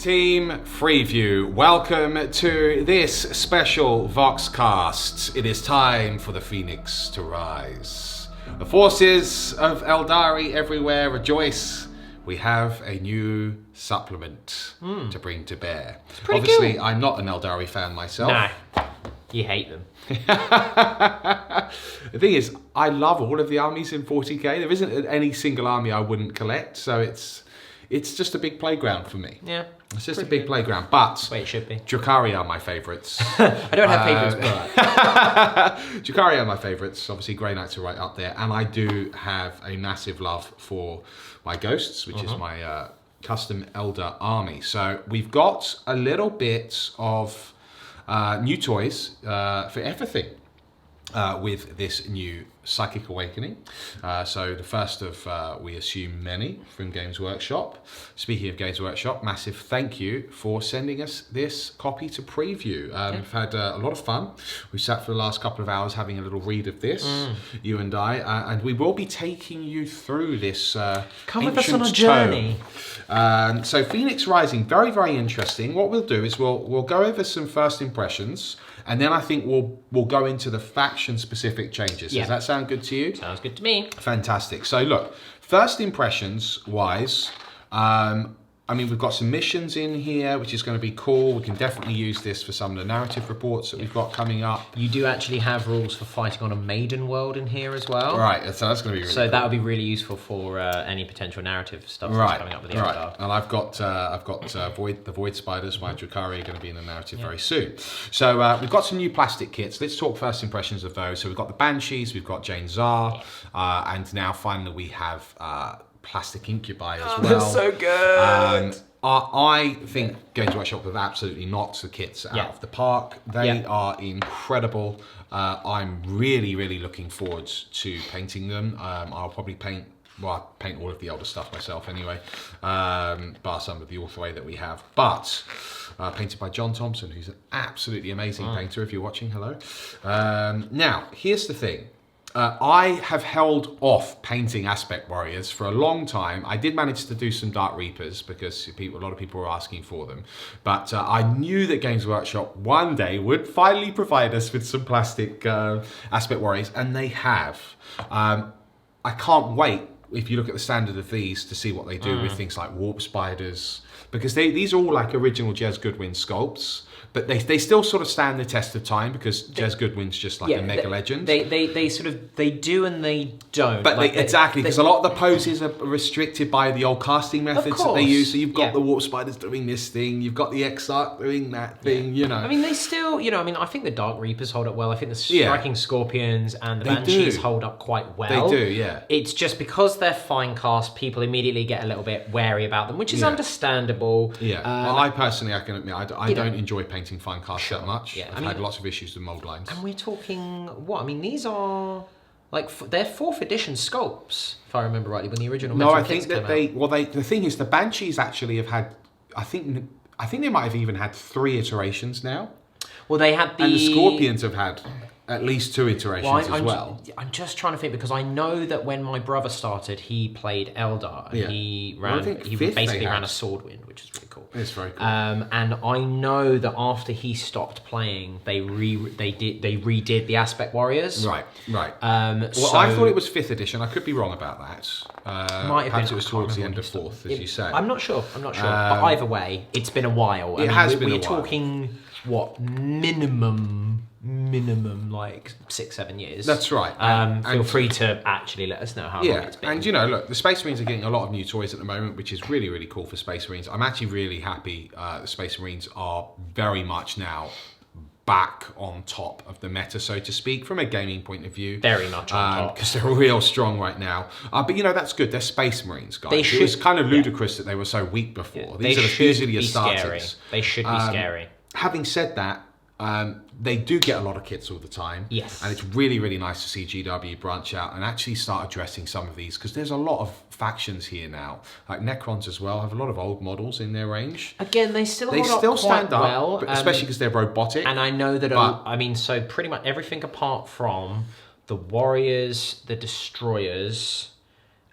Team Freeview, welcome to this special VOX cast. It is time for the Phoenix to rise. The forces of Eldari everywhere rejoice. We have a new supplement to bring to bear. Obviously, cool. I'm not an Eldari fan myself. No, you hate them. The thing is, I love all of the armies in 40k. There isn't any single army I wouldn't collect, so it's just a big playground for me. Yeah. It's just a big playground, but Wait, it should be. Drukhari are my favourites. I don't have favourites, but Drukhari are my favourites. Obviously, Grey Knights are right up there, and I do have a massive love for my Ghosts, which is my custom Elder army. So we've got a little bit of new toys for everything with this new Psychic Awakening. So the first of, we assume, many from Games Workshop. Speaking of Games Workshop, massive thank you for sending us this copy to preview. We've had a lot of fun. We sat for the last couple of hours having a little read of this, you and I, and we will be taking you through this come with us on a journey. So Phoenix Rising, very, very interesting. What we'll do is we'll go over some first impressions, and then I think we'll go into the faction-specific changes. Yeah. Does that sound good to you? Sounds good to me. Fantastic. So look, first impressions-wise, I mean, we've got some missions in here, which is going to be cool. We can definitely use this for some of the narrative reports that we've got coming up. You do actually have rules for fighting on a maiden world in here as well. Right, so that's going to be really cool. That would be really usful for any potential narrative stuff that's coming up with the Eldar. And I've got the Void Spiders, my Drukhari, are going to be in the narrative very soon. So we've got some new plastic kits. Let's talk first impressions of those. So we've got the Banshees, we've got Jane Zar, and now finally we have plastic Incubi as well. That's so good. I think Games Workshop have absolutely knocked the kits out of the park. They are incredible. I'm really, really looking forward to painting them. I'll probably paint all of the older stuff myself anyway, bar some of the Authorway that we have. But painted by John Thompson, who's an absolutely amazing painter. If you're watching, hello. Now, here's the thing. I have held off painting Aspect Warriors for a long time. I did manage to do some Dark Reapers because a lot of people were asking for them. But I knew that Games Workshop one day would finally provide us with some plastic Aspect Warriors, and they have. I can't wait, if you look at the standard of these, to see what they do with things like Warp Spiders, because these are all like original Jez Goodwin sculpts. But they still sort of stand the test of time because Jez Goodwin's just like a mega legend. They do and they don't. But like exactly, because a lot of the poses are restricted by the old casting methods that they use. So you've got the Warp Spiders doing this thing, you've got the Exarch doing that thing, you know. I mean, they still, I think the Dark Reapers hold up well. I think the Striking Scorpions and the Banshees hold up quite well. They do, yeah. It's just because they're fine cast, people immediately get a little bit wary about them, which is understandable. Yeah, well, I personally, I can admit, I don't enjoy painting fine cast that much. Yeah, I've had lots of issues with mold lines. And we're talking, what? I mean, these are like, they're 4th edition sculpts, if I remember rightly, when the original Metal kits came out. The thing is, the Banshees actually have had, I think they might have even had 3 iterations now. Well, they had and the Scorpions have had at least 2 iterations as well. I'm just trying to think, because I know that when my brother started, he played Eldar, and he basically ran a Swordwind, which is really cool. It's very cool. And I know that after he stopped playing, they redid the Aspect Warriors. Right. Well, I thought it was 5th edition. I could be wrong about that. Perhaps it was towards the end of 4th, as you say. I'm not sure. But either way, it's been a while. It has been a while. We're talking, what, minimum like 6-7 years. That's right. Feel free to actually let us know how long it's been. And look, the Space Marines are getting a lot of new toys at the moment, which is really, really cool for Space Marines. I'm actually really happy the Space Marines are very much now back on top of the meta, so to speak, from a gaming point of view. Very much on top. Because they're real strong right now. But that's good. They're Space Marines, guys. It was kind of ludicrous that they were so weak before. These are usually your starters. They should be scary. Having said that, they do get a lot of kits all the time. Yes. And it's really, really nice to see GW branch out and actually start addressing some of these, because there's a lot of factions here now. Like Necrons as well have a lot of old models in their range. Again, they still stand up, well, especially because they're robotic. And I know that, so pretty much everything apart from the Warriors, the Destroyers,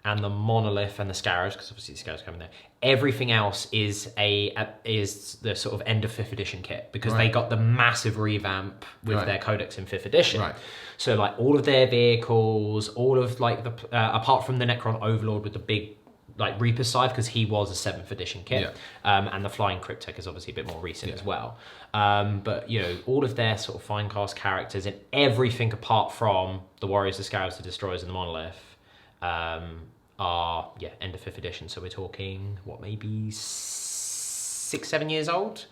and the Monolith and the Scarabs, because obviously the Scarabs come in there, Everything else is the sort of end of 5th edition kit, because they got the massive revamp with their codex in 5th edition. Right. So like all of their vehicles, all of like the apart from the Necron Overlord with the big like Reaper scythe, because he was a 7th edition kit, and the Flying Cryptek is obviously a bit more recent as well. But you know, all of their sort of fine cast characters and everything apart from the Warriors, the Scarabs, the Destroyers, and the Monolith are end of 5th edition. So we're talking maybe 6-7 years old.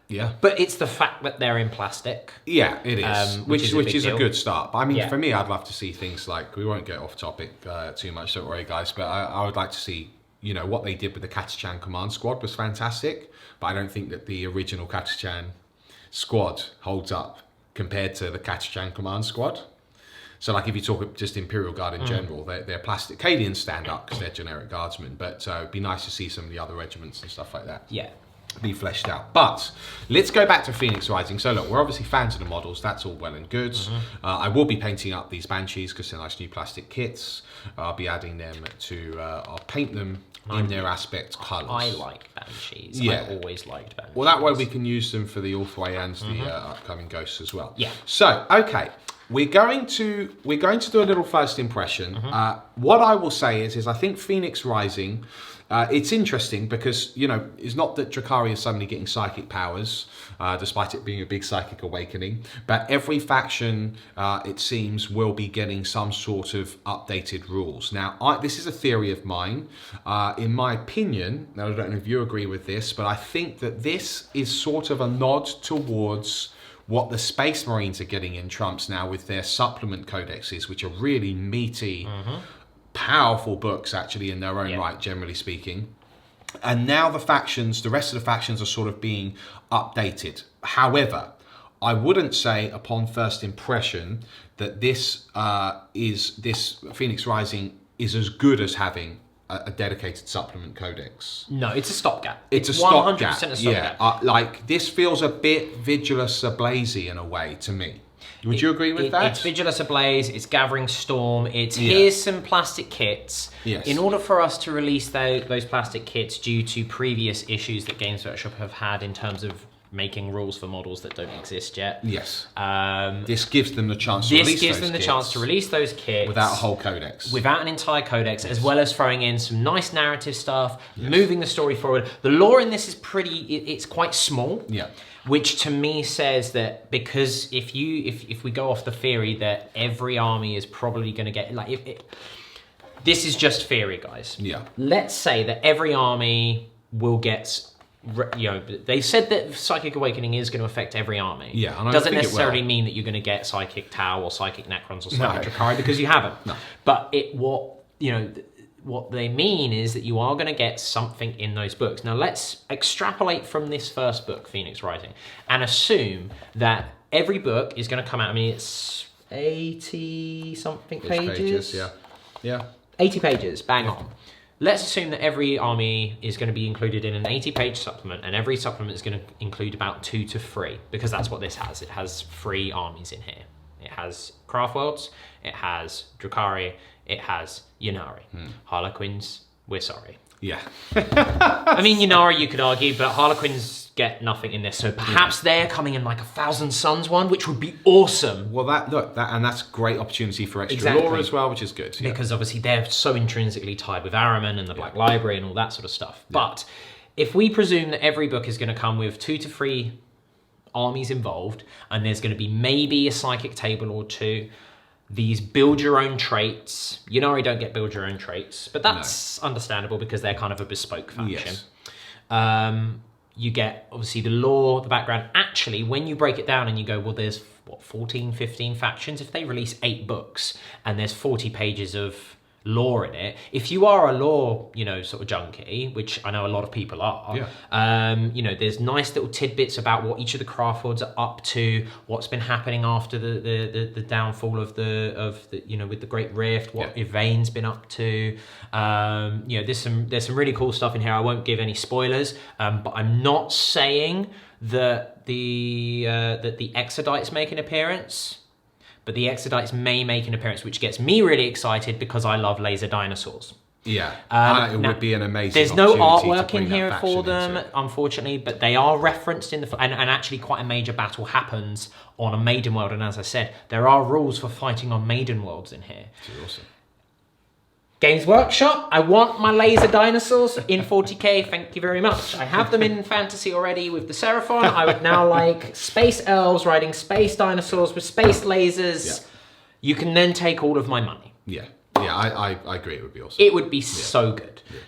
Yeah, but it's the fact that they're in plastic. Yeah, it is, which is a good start. But I mean, for me, I'd love to see things like, we won't get off topic too much, don't worry, guys. But I would like to see, you know, what they did with the Catachan Command Squad was fantastic. But I don't think that the original Catachan squad holds up compared to the Catachan Command Squad. So, like, if you talk just Imperial Guard in general, they're plastic. Cadians stand up because they're generic guardsmen, but it'd be nice to see some of the other regiments and stuff like that be fleshed out. But let's go back to Phoenix Rising. So, look, we're obviously fans of the models. That's all well and good. I will be painting up these Banshees because they're nice new plastic kits. I'll be adding them to, I'll paint them in their aspect colours. I like Banshees. I've always liked Banshees. Well, that way we can use them for the Orthway and the upcoming Ghosts as well. Yeah. So, okay. We're going to do a little first impression. What I will say is I think Phoenix Rising, it's interesting because, you know, it's not that Drukhari is suddenly getting psychic powers, despite it being a big psychic awakening, but every faction, it seems, will be getting some sort of updated rules. Now, this is a theory of mine. In my opinion, now I don't know if you agree with this, but I think that this is sort of a nod towards what the Space Marines are getting in Trumps now with their supplement codexes, which are really meaty, powerful books actually in their own right, generally speaking. And now the rest of the factions are sort of being updated. However, I wouldn't say upon first impression that this Phoenix Rising is as good as having a dedicated supplement codex. No, it's a stopgap. It's a 100% a stopgap. Like, this feels a bit Vigilus Ablaze in a way to me. Would you agree with that? It's Vigilus Ablaze, it's Gathering Storm, it's here's some plastic kits. Yes. In order for us to release those plastic kits due to previous issues that Games Workshop have had in terms of making rules for models that don't exist yet. Yes. This gives them the chance to release those kits without a whole codex. Without an entire codex, as well as throwing in some nice narrative stuff, moving the story forward. The lore in this is it's quite small. Yeah. Which to me says that, because if we go off the theory that every army is probably going to get, like, this is just theory, guys. Yeah. Let's say that every army will get, you know, they said that Psychic Awakening is going to affect every army. Yeah, and doesn't necessarily mean that you're going to get Psychic Tau or Psychic Necrons or Psychic Drukhari, because you haven't. No. But what they mean is that you are going to get something in those books. Now let's extrapolate from this first book, Phoenix Rising, and assume that every book is going to come out. I mean, it's 80 something pages. Yeah. 80 pages, bang on. Let's assume that every army is going to be included in an 80-page supplement, and every supplement is going to include about 2 to 3, because that's what this has. It has 3 armies in here. It has Craftworlds, it has Drukhari, it has Ynnari. Harlequins, we're sorry. Yeah. I mean, Ynnari you could argue, but Harlequins get nothing in this, so perhaps they're coming in like a Thousand Suns one, which would be awesome. Well, that's great opportunity for extra lore as well, which is good. Yeah. Because obviously they're so intrinsically tied with Ahriman and the Black Library and all that sort of stuff. Yeah. But if we presume that every book is going to come with 2 to 3 armies involved, and there's going to be maybe a psychic table or 2, these build your own traits. Ynnari don't get build your own traits, but that's understandable because they're kind of a bespoke faction. Yes. You get obviously the lore, the background. Actually, when you break it down and you go, well, there's 14, 15 factions. If they release 8 books and there's 40 pages of lore in it, if you are a lore, sort of junkie, which I know a lot of people are, there's nice little tidbits about what each of the craft worlds are up to, what's been happening after the downfall of the with the Great Rift, what Yvain's been up to. There's some really cool stuff in here. I won't give any spoilers, but I'm not saying that the Exodites make an appearance. But the Exodites may make an appearance, which gets me really excited because I love laser dinosaurs. Yeah, it would be an amazing. There's no opportunity artwork in here for them, unfortunately, but they are referenced in the and actually quite a major battle happens on a maiden world. And as I said, there are rules for fighting on maiden worlds in here. Which is awesome. Games Workshop, I want my laser dinosaurs in 40k, thank you very much. I have them in fantasy already with the Seraphon. I would now like space elves riding space dinosaurs with space lasers. Yeah. You can then take all of my money. Yeah, I agree, it would be awesome. It would be so good. Yeah.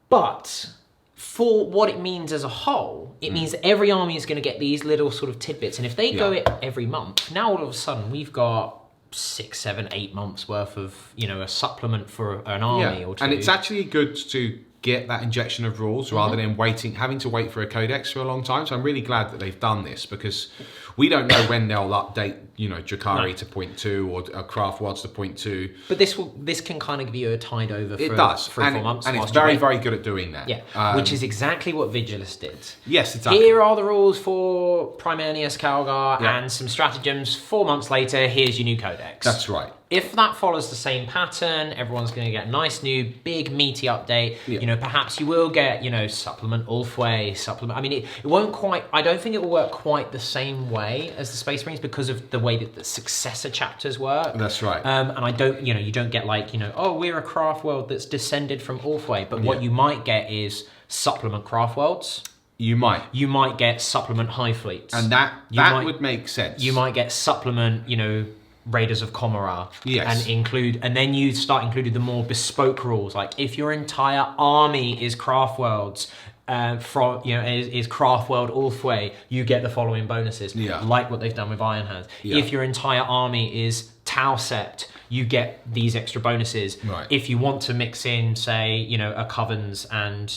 But for what it means as a whole, it means that every army is going to get these little sort of tidbits. And if they go it every month, now all of a sudden we've got 6, 7, 8 months worth of, a supplement for an army or two. And it's actually good to get that injection of rules rather than having to wait for a codex for a long time. So I'm really glad that they've done this, because we don't know when they'll update, Drakari to 0.2 or Craft Worlds to 0.2. But this can kind of give you a tide over for 3-4 months. And it's very, very good at doing that. Yeah, which is exactly what Vigilus did. Yes, exactly. Here are the rules for Primanius Calgar and some stratagems. 4 months later, here's your new codex. That's right. If that follows the same pattern, everyone's going to get a nice new big meaty update. Yeah. Perhaps you will get, supplement Ulfway, supplement. I mean, it won't quite. I don't think it will work quite the same way as the Space Marines because of the way that the successor chapters work. That's right. And I don't, you don't get like, we're a craft world that's descended from Ulfway. But what you might get is supplement craft worlds. You might get supplement High Fleets. And that would make sense. You might get supplement, Raiders of Comora, and then you start including the more bespoke rules, like if your entire army is Craft Worlds, is Craft World Ulfway, you get the following bonuses, like what they've done with Iron Hands. If your entire army is Tau Sept, you get these extra bonuses. Right. If you want to mix in, say, a Covens and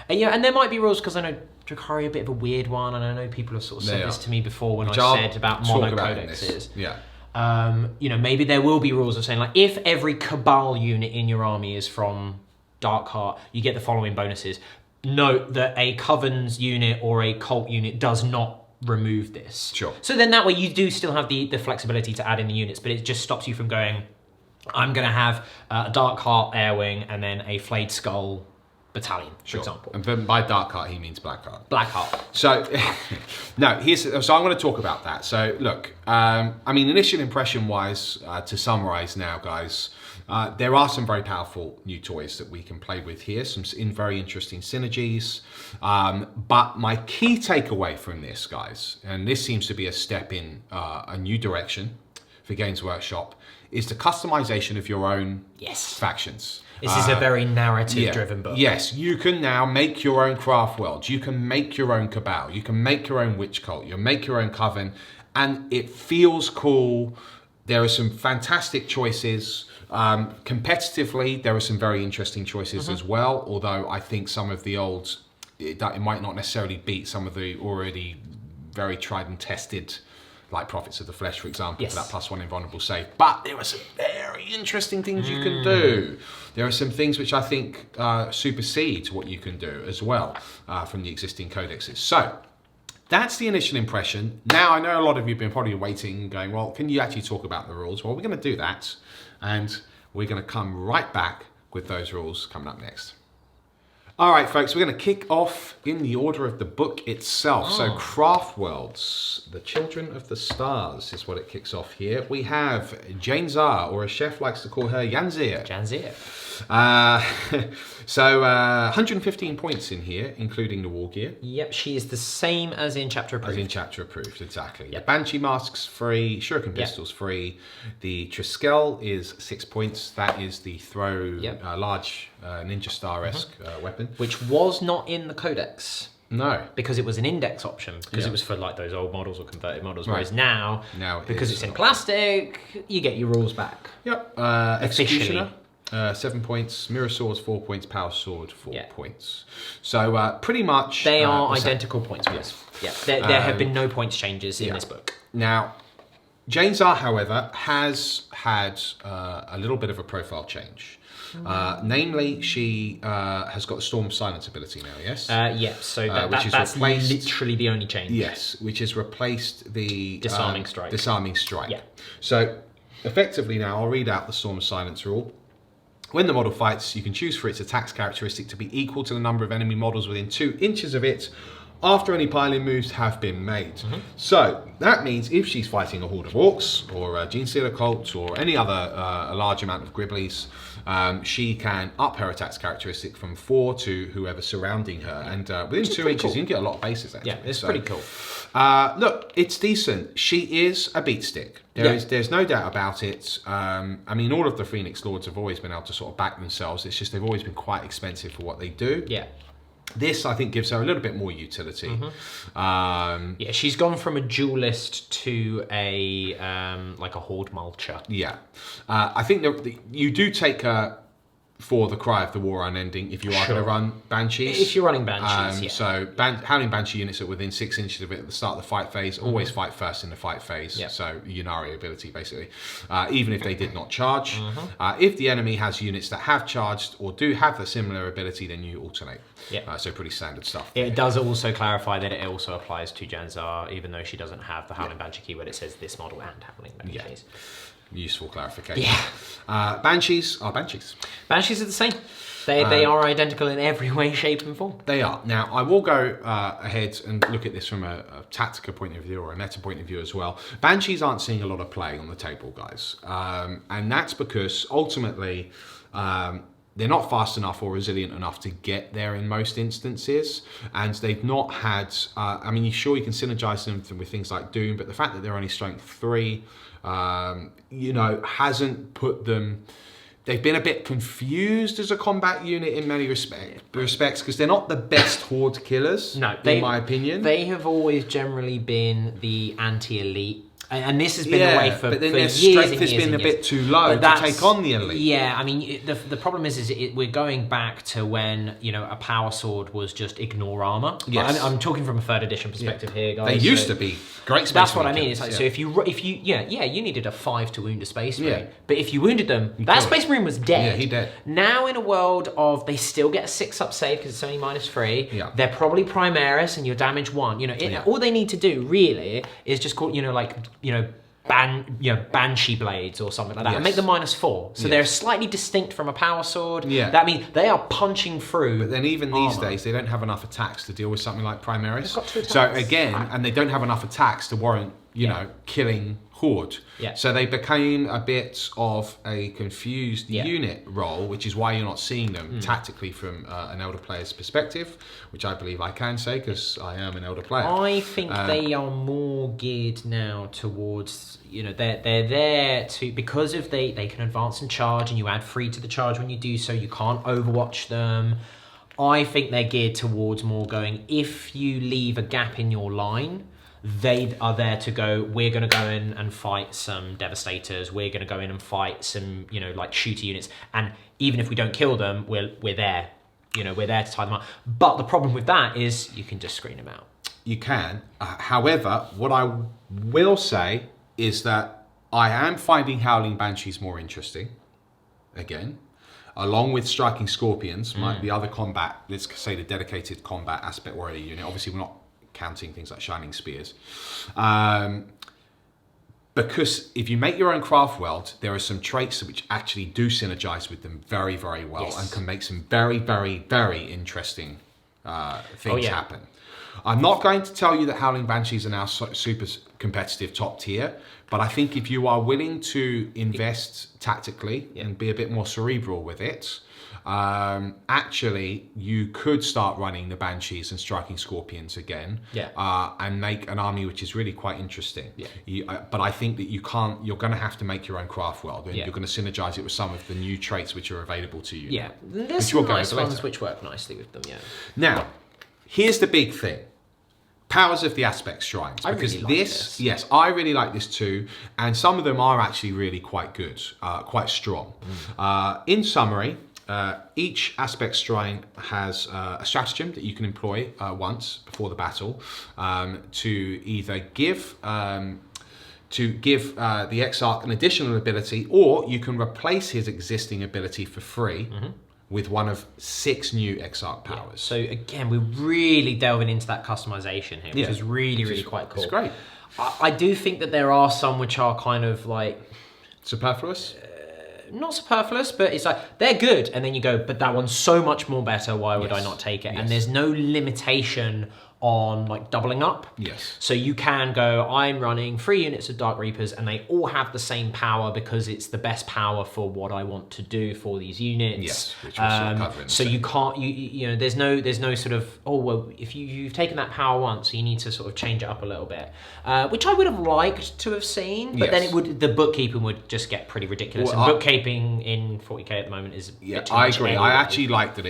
and there might be rules, because I know Drakari a bit of a weird one, and I know people have sort of said this to me before when I said about mono codexes. Maybe there will be rules of saying, like, if every Cabal unit in your army is from Darkheart, you get the following bonuses. Note that a Covens unit or a Cult unit does not remove this. Sure. So then that way you do still have the flexibility to add in the units, but it just stops you from going, I'm going to have a Darkheart Air Wing and then a Flayed Skull battalion, for example. And by Darkheart, he means Blackheart. Blackheart. So, so I'm going to talk about that. So, look, initial impression-wise, to summarize now, guys, there are some very powerful new toys that we can play with here, some very interesting synergies. But my key takeaway from this, guys, and this seems to be a step in a new direction for Games Workshop, is the customization of your own factions. This is a very narrative-driven book. Yes, you can now make your own Craft Worlds. You can make your own Cabal. You can make your own Witch Cult. You can make your own Coven. And it feels cool. There are some fantastic choices. Competitively, there are some very interesting choices as well. Although I think some of the old, it might not necessarily beat some of the already very tried and tested, like Prophets of the Flesh, for example, for that +1 invulnerable save. But there are some very interesting things you can do. There are some things which I think supersede what you can do as well from the existing codexes. So that's the initial impression. Now, I know a lot of you have been probably waiting, going, well, can you actually talk about the rules? Well, we're going to do that, and we're going to come right back with those rules coming up next. All right, folks, we're going to kick off in the order of the book itself. So Craft Worlds, The Children of the Stars is what it kicks off here. We have Jane Zar, or as Chef likes to call her, Yanzir. Janzir. So 115 points in here, including the war gear. Yep, she is the same as in Chapter Approved. As in Chapter Approved, exactly. Yep. The Banshee Mask's free, Shuriken Pistol's free. The Triskel is 6 points. That is the throw large Ninja Star-esque weapon. Which was not in the Codex. No. Because it was an index option, because it was for like those old models or converted models, whereas now because it's in plastic, you get your rules back. Yep. Executioner. 7 points, Mirror Swords 4 points, Power Sword 4 points. So pretty much they are identical points. Yes. Yeah. There have been no points changes in this book. Now, Jane Zar, however, has had a little bit of a profile change. Namely, she has got the Storm Silence ability now. Yes. So that's literally the only change. Yes, which has replaced the Disarming Strike. Disarming Strike. Yeah. So effectively now, I'll read out the Storm Silence rule. When the model fights, you can choose for its attacks characteristic to be equal to the number of enemy models within 2 inches of it after any piling moves have been made. So that means if she's fighting a horde of orcs or a Genestealer cult or any other a large amount of gribblies, she can up her attacks characteristic from 4 to whoever's surrounding her, and within 2 inches you can get a lot of bases actually. Yeah, it's pretty cool. Look, it's decent. She is a beat stick. There's no doubt about it. I mean, all of the Phoenix Lords have always been able to sort of back themselves. It's just they've always been quite expensive for what they do. Yeah. This, I think, gives her a little bit more utility. Yeah, she's gone from a duelist to a like a horde mulcher. Yeah, I think that you do take her for the Cry of the War Unending if you are going to run Banshees. If you're running Banshees, yeah. So Howling Banshee units are within 6 inches of it at the start of the fight phase. Always fight first in the fight phase. Yep. So Yunari ability, basically. Even if they did not charge. If the enemy has units that have charged or do have a similar ability, then you alternate. Yeah. So pretty standard stuff. It does also clarify that it also applies to Janzar, even though she doesn't have the Howling Banshee keyword. It says this model and Howling Banshees. Useful clarification. Yeah. Banshees are Banshees. Banshees are the same. They are identical in every way, shape, and form. They are. Now, I will go ahead and look at this from a tactical point of view or a meta point of view as well. Banshees aren't seeing a lot of play on the table, guys. And that's because ultimately they're not fast enough or resilient enough to get there in most instances. And they've not had, I mean, sure, you can synergize them with things like Doom, but the fact that they're only strength 3, you know, hasn't put them. They've been a bit confused as a combat unit in many respects because they're not the best horde killers. No, in my opinion, they have always generally been the anti-elite. And this has been the way for but then for their years strength and has years been and a years. bit too low to take on the elite. Yeah, I mean, the problem is we're going back to when, you know, a power sword was just ignore armor. Yes. I'm talking from a 3rd edition perspective here, guys. They used to be great space. That's what I mean. It's like, so if you you needed a 5 to wound a space marine, but if you wounded them, that space marine was dead. Yeah, he dead. Now in a world of they still get a 6-up save because it's only -3. Yeah. They're probably Primaris and you're damage 1. You know, all they need to do really is just call, you know, like, you know, Banshee Blades or something like that, and make them -4. So they're slightly distinct from a power sword. Yeah. That means they are punching through. But then even these days, they don't have enough attacks to deal with something like Primaris. So again, and they don't have enough attacks to warrant, you know, killing Horde. Yeah. So they became a bit of a confused unit role, which is why you're not seeing them tactically from an elder player's perspective, which I believe I can say because I am an elder player. I think they are more geared now towards, you know, they're there to, because of they can advance and charge, and you add 3 to the charge when you do so. You can't overwatch them. I think they're geared towards more going, if you leave a gap in your line, they are there to go, we're going to go in and fight some Devastators, we're going to go in and fight some, you know, like shooter units, and even if we don't kill them, we're there. You know, we're there to tie them up. But the problem with that is you can just screen them out. You can. However, what I will say is that I am finding Howling Banshees more interesting, again, along with Striking Scorpions, the other combat, let's say the dedicated combat aspect warrior unit. Obviously, we're not counting things like Shining Spears. Because if you make your own craft world, there are some traits which actually do synergize with them very, very well and can make some very, very, very interesting things happen. I'm not going to tell you that Howling Banshees are now super competitive top tier, but I think if you are willing to invest tactically and be a bit more cerebral with it, actually you could start running the Banshees and Striking Scorpions again, and make an army which is really quite interesting. But I think that you're going to have to make your own craft world, and you're going to synergize it with some of the new traits which are available to you. Yeah, there's some nice ones which work nicely with them, Now, here's the big thing. Powers of the Aspect Shrines. Because I really like this. Yes, I really like this too. And some of them are actually really quite good, quite strong. In summary, each Aspect Shrine has a stratagem that you can employ once before the battle to either give the Exarch an additional ability, or you can replace his existing ability for free with one of 6 new Exarch powers. So again, we're really delving into that customization here, which is really quite cool. It's great. I do think that there are some which are kind of like superfluous. not superfluous, but it's like, they're good. And then you go, but that one's so much more better. Why would I not take it? And there's no limitation on like doubling up. Yes. So you can go, I'm running 3 units of Dark Reapers and they all have the same power because it's the best power for what I want to do for these units. Yes, which we'll sort of cover in so you can't, you know, there's no sort of, oh, well, if you've taken that power once, you need to sort of change it up a little bit, which I would have liked to have seen, but then it would, the bookkeeping would just get pretty ridiculous. Well, and bookkeeping in 40k at the moment is a bit too I much agree. anyway. I actually like that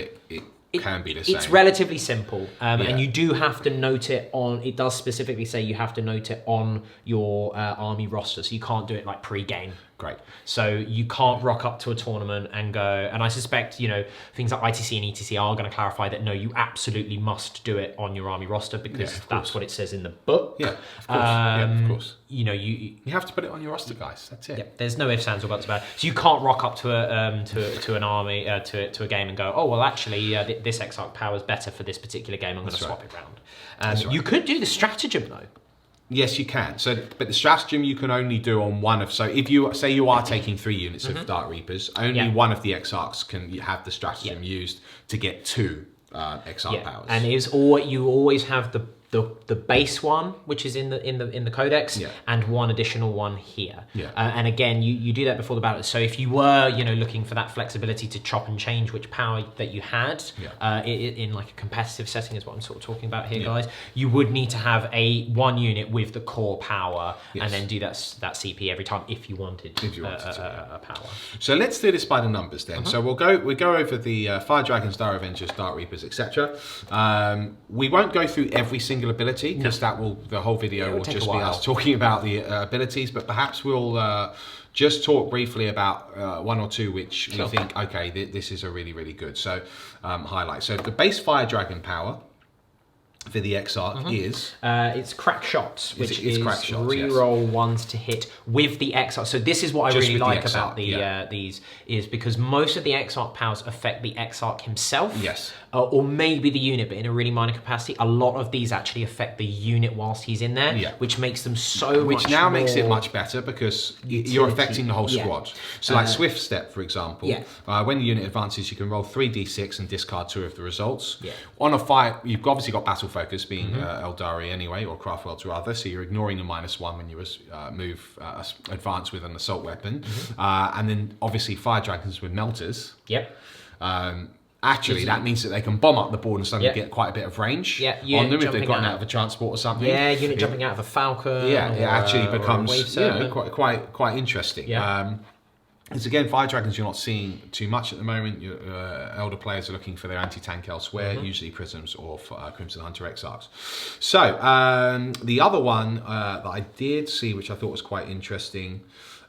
it can be the same. It's relatively simple, and you do have to note it on. It does specifically say you have to note it on your army roster, so you can't do it like pre-game. Great. So you can't rock up to a tournament and go. And I suspect, you know, things like ITC and ETC are going to clarify that no, you absolutely must do it on your army roster because that's what it says in the book. Yeah, of course. Of course. You know, you have to put it on your roster, guys. That's it. Yeah, there's no ifs, ands, or buts about it. So you can't rock up to an army to a game and go, oh well, actually, this Exarch power is better for this particular game. I'm going to swap it around. You could do the stratagem though. Yes, you can. So, but the stratagem you can only do on one of. So, if you say you are taking 3 units of Dark Reapers, only one of the Exarchs can have the stratagem used to get 2 Exarch powers. And you always have the base one, which is in the codex, and one additional one here. And again, you do that before the battle. So if you were looking for that flexibility to chop and change which power that you had in like a competitive setting is what I'm sort of talking about here, guys. You would need to have one unit with the core power, and then do that CP every time if you wanted, a power. So let's do this by the numbers then. So we'll go over the Fire Dragons, Dire Avengers, Dark Reapers, etc. We won't go through every single ability because the whole video will just be us talking about the abilities, but perhaps we'll just talk briefly about 1 or 2 which we think, okay, this is a really, really good. So highlight. So the base Fire Dragon power for the Exarch is it's crack shots, which is crack shots, reroll ones to hit with the Exarch. So this is what I really like about these is because most of the Exarch powers affect the Exarch himself, or maybe the unit, but in a really minor capacity. A lot of these actually affect the unit whilst he's in there, which makes them makes it much better because you're affecting the whole squad. So like Swift Step, for example, when the unit advances, you can roll 3d6 and discard 2 of the results. On a fight, you've obviously got battle focus being Eldari anyway, or Craftworlds rather, so you're ignoring the -1 when you advance with an assault weapon. And then obviously Fire Dragons with melters. Actually, that means that they can bomb up the board and suddenly get quite a bit of range on them if they've gotten out of a transport or something. Unit jumping out of a falcon. It actually becomes quite interesting. Because again, Fire Dragons you're not seeing too much at the moment. Your elder players are looking for their anti-tank elsewhere, usually Prisms or Crimson Hunter Exarchs. So the other one that I did see, which I thought was quite interesting,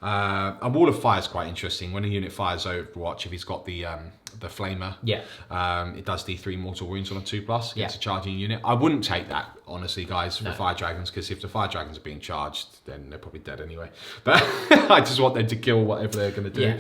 a Wall of Fire is quite interesting. When a unit fires Overwatch, if he's got the flamer, it does D3 mortal wounds on a 2+. It's a charging unit. I wouldn't take that, honestly, guys, for Fire Dragons, because if the Fire Dragons are being charged, then they're probably dead anyway. But I just want them to kill whatever they're going to do.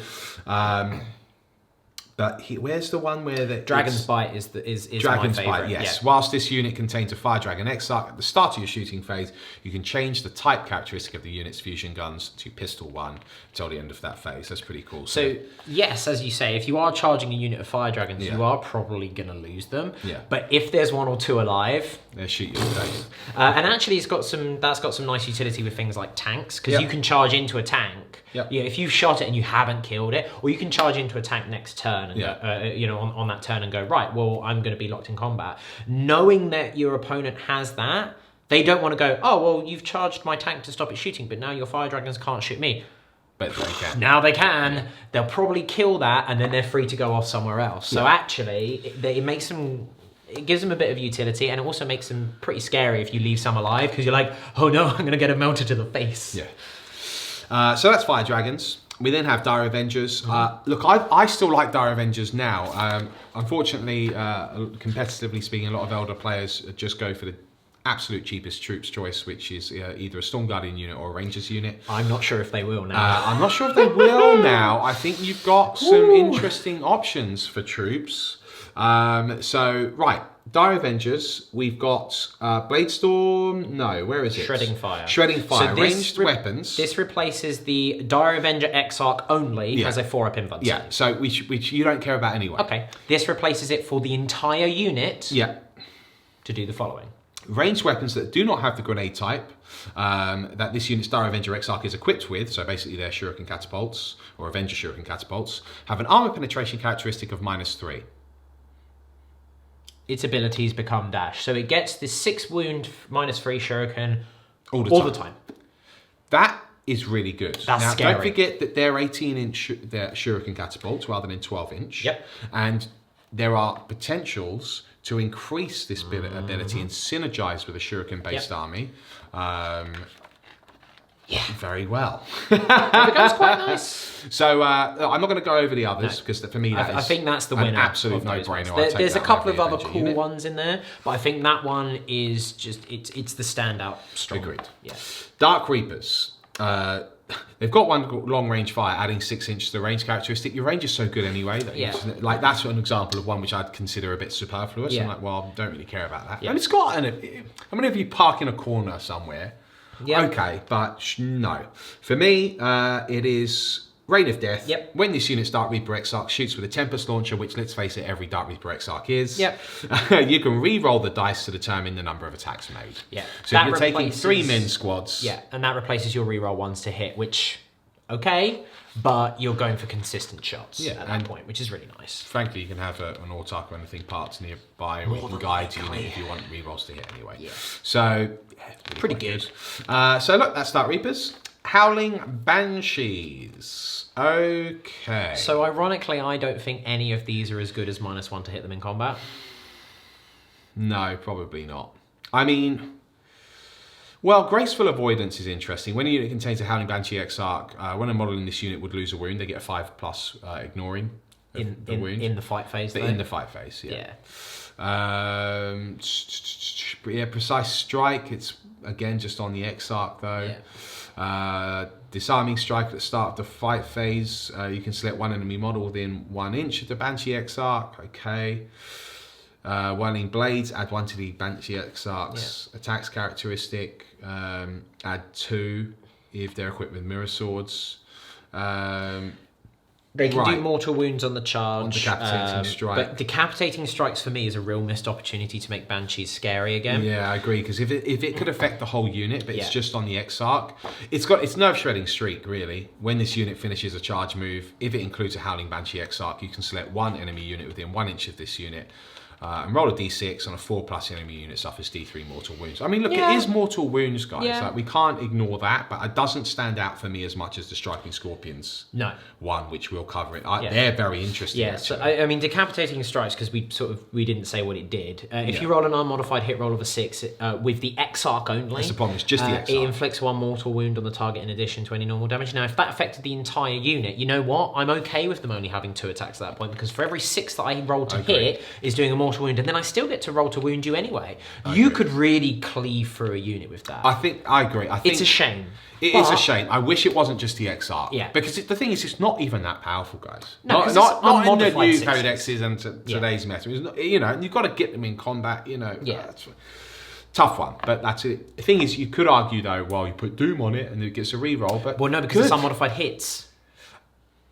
But where's the one where the Dragon's Bite is Dragon's my Bite? favourite. Yes. Whilst this unit contains a Fire Dragon Exarch, at the start of your shooting phase, you can change the type characteristic of the unit's fusion guns to Pistol 1 until the end of that phase. That's pretty cool. So yes, as you say, if you are charging a unit of Fire Dragons, you are probably going to lose them. But if there's 1 or 2 alive, they'll shoot you in the face. And actually, that's got some nice utility with things like tanks, because you can charge into a tank. If you've shot it and you haven't killed it, or you can charge into a tank next turn and on that turn and go, right, well, I'm going to be locked in combat. Knowing that your opponent has that, they don't want to go, oh, well, you've charged my tank to stop it shooting, but now your Fire Dragons can't shoot me. But they can. Now they can. They'll probably kill that, and then they're free to go off somewhere else. So actually, it makes them... It gives them a bit of utility, and it also makes them pretty scary if you leave some alive, because you're like, oh no, I'm going to get a melter to the face. So that's Fire Dragons. We then have Dire Avengers. Look, I still like Dire Avengers now. Unfortunately, competitively speaking, a lot of elder players just go for the absolute cheapest troops choice, which is either a Storm Guardian unit or a Rangers unit. I'm not sure if they will now. I'm not sure if they will now. I think you've got some interesting options for troops. Right. Dire Avengers, we've got Bladestorm. No, where is it? Shredding Fire. Shredding Fire. So ranged weapons. This replaces the Dire Avenger Exarch only as a 4-up invuln. Yeah, so which you don't care about anyway. Okay. This replaces it for the entire unit. Yeah. To do the following. Ranged weapons that do not have the grenade type that this unit's Dire Avenger Exarch is equipped with, so basically they're Shuriken catapults or Avenger Shuriken catapults, have an armor penetration characteristic of -3. Its abilities become dash. So it gets this 6 wound -3 Shuriken all the time. That is really good. That's scary. Don't forget that they're 18-inch they're Shuriken catapults rather than 12-inch. Yep. And there are potentials to increase this ability and synergize with a Shuriken-based army. Very well. It becomes quite nice. So I'm not going to go over the others because for me I think that's the winner. An absolute no-brainer. There's a couple of other cool ones in there, but I think that one is just it's the standout. Strong. Agreed. Yeah. Dark Reapers. They've got one long range fire, adding 6 inches to the range characteristic. Your range is so good anyway. That like that's an example of one which I'd consider a bit superfluous. Yeah. I'm like, well, don't really care about that. Yeah. And it's got if you park in a corner somewhere, okay, but no. For me, it is Reign of Death. Yep. When this unit's Dark Reaper Exarch shoots with a Tempest launcher, which let's face it, every Dark Reaper Exarch is. Yep. You can re-roll the dice to determine the number of attacks made. Yeah. So if you're taking 3 men squads. Yeah, and that replaces your reroll ones to hit, which but you're going for consistent shots at that point, which is really nice. Frankly, you can have an autark or anything parts nearby, or you can guide unit if you want rerolls to hit anyway. Yeah. So pretty good. So look, that's Dark Reapers. Howling Banshees. Okay. So ironically, I don't think any of these are as good as -1 to hit them in combat. No, probably not. I mean, well, Graceful Avoidance is interesting. When a unit contains a Howling Banshee Exarch, when a model in this unit would lose a wound, they get a 5+ ignoring the wound. In the fight phase, in the fight phase, yeah. Precise Strike, it's again just on the Exarch though. Yeah. Disarming Strike at the start of the fight phase. You can select one enemy model within 1 inch of the Banshee Exarch. Okay. Whirling Blades, add 1 to the Banshee Exarch's attacks characteristic. Add 2 if they're equipped with mirror swords. They can do mortal wounds on the charge. On Decapitating Strike. But Decapitating Strikes for me is a real missed opportunity to make Banshees scary again. Yeah, I agree, because if it could affect the whole unit, but it's just on the Exarch, it's nerve shredding streak, really. When this unit finishes a charge move, if it includes a Howling Banshee Exarch, you can select one enemy unit within 1 inch of this unit. And roll a d6 on a 4+ enemy unit suffers d3 mortal wounds. I mean, look, it is mortal wounds, guys. Yeah. Like, we can't ignore that, but it doesn't stand out for me as much as the Striking Scorpions one, which we'll cover it. They're very interesting. Yeah, so I mean, Decapitating Strikes, because we didn't say what it did. If you roll an unmodified hit roll of a 6 with the Exarch only, that's the problem. It's just the Exarch. It inflicts 1 mortal wound on the target in addition to any normal damage. Now, if that affected the entire unit, you know what? I'm okay with them only having 2 attacks at that point, because for every 6 that I roll to hit is doing a mortal wound, and then I still get to roll to wound you anyway. You could really cleave through a unit with that. I agree. I think it's a shame. It is a shame. I wish it wasn't just the XR. Yeah. Because the thing is, it's not even that powerful, guys. No, not in the new sixes. codexes and today's meta. It's not, you've got to get them in combat. Yeah. Tough one, but that's it. The thing is, you could argue though, well, you put Doom on it and it gets a reroll, but no, because it's unmodified hits.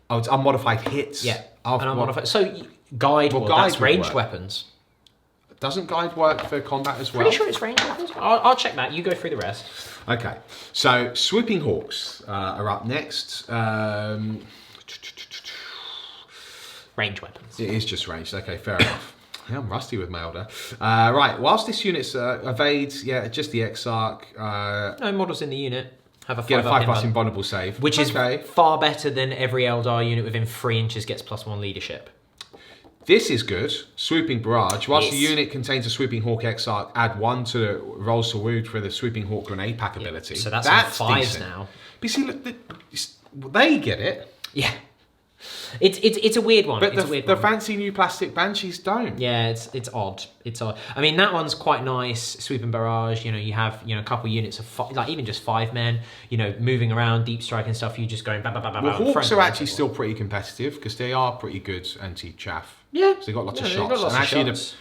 Oh, it's unmodified hits. Yeah. Unmodified. So guide. Well, that's ranged weapons. Doesn't guide work for combat as well? Pretty sure it's ranged weapons. I'll check that. You go through the rest. Okay. So Swooping Hawks are up next. Range weapons. It is just ranged. Okay, fair enough. Yeah, I'm rusty with my order. Right. Whilst this unit's evades, just the Exarch. No models in the unit have a 5+ invulnerable save, which is far better than every Eldar unit within 3 inches gets +1 leadership. This is good. Swooping Barrage. Whilst the unit contains a Swooping Hawk Exarch, add 1 to rolls to wound for the Swooping Hawk grenade pack ability. So that's 5s decent. Now. But you see, look, they get it. Yeah. It's a weird one. But the fancy new plastic Banshees don't. Yeah, it's odd. It's odd. I mean, that one's quite nice. Swooping Barrage. You have a couple units of even just 5 men. Moving around, deep strike and stuff. You just going bam, bam, bam, bam. Well, Hawks are actually still pretty competitive because they are pretty good anti-chaff Yeah. So they've got lots of they've shots. got lots and of actually, shots.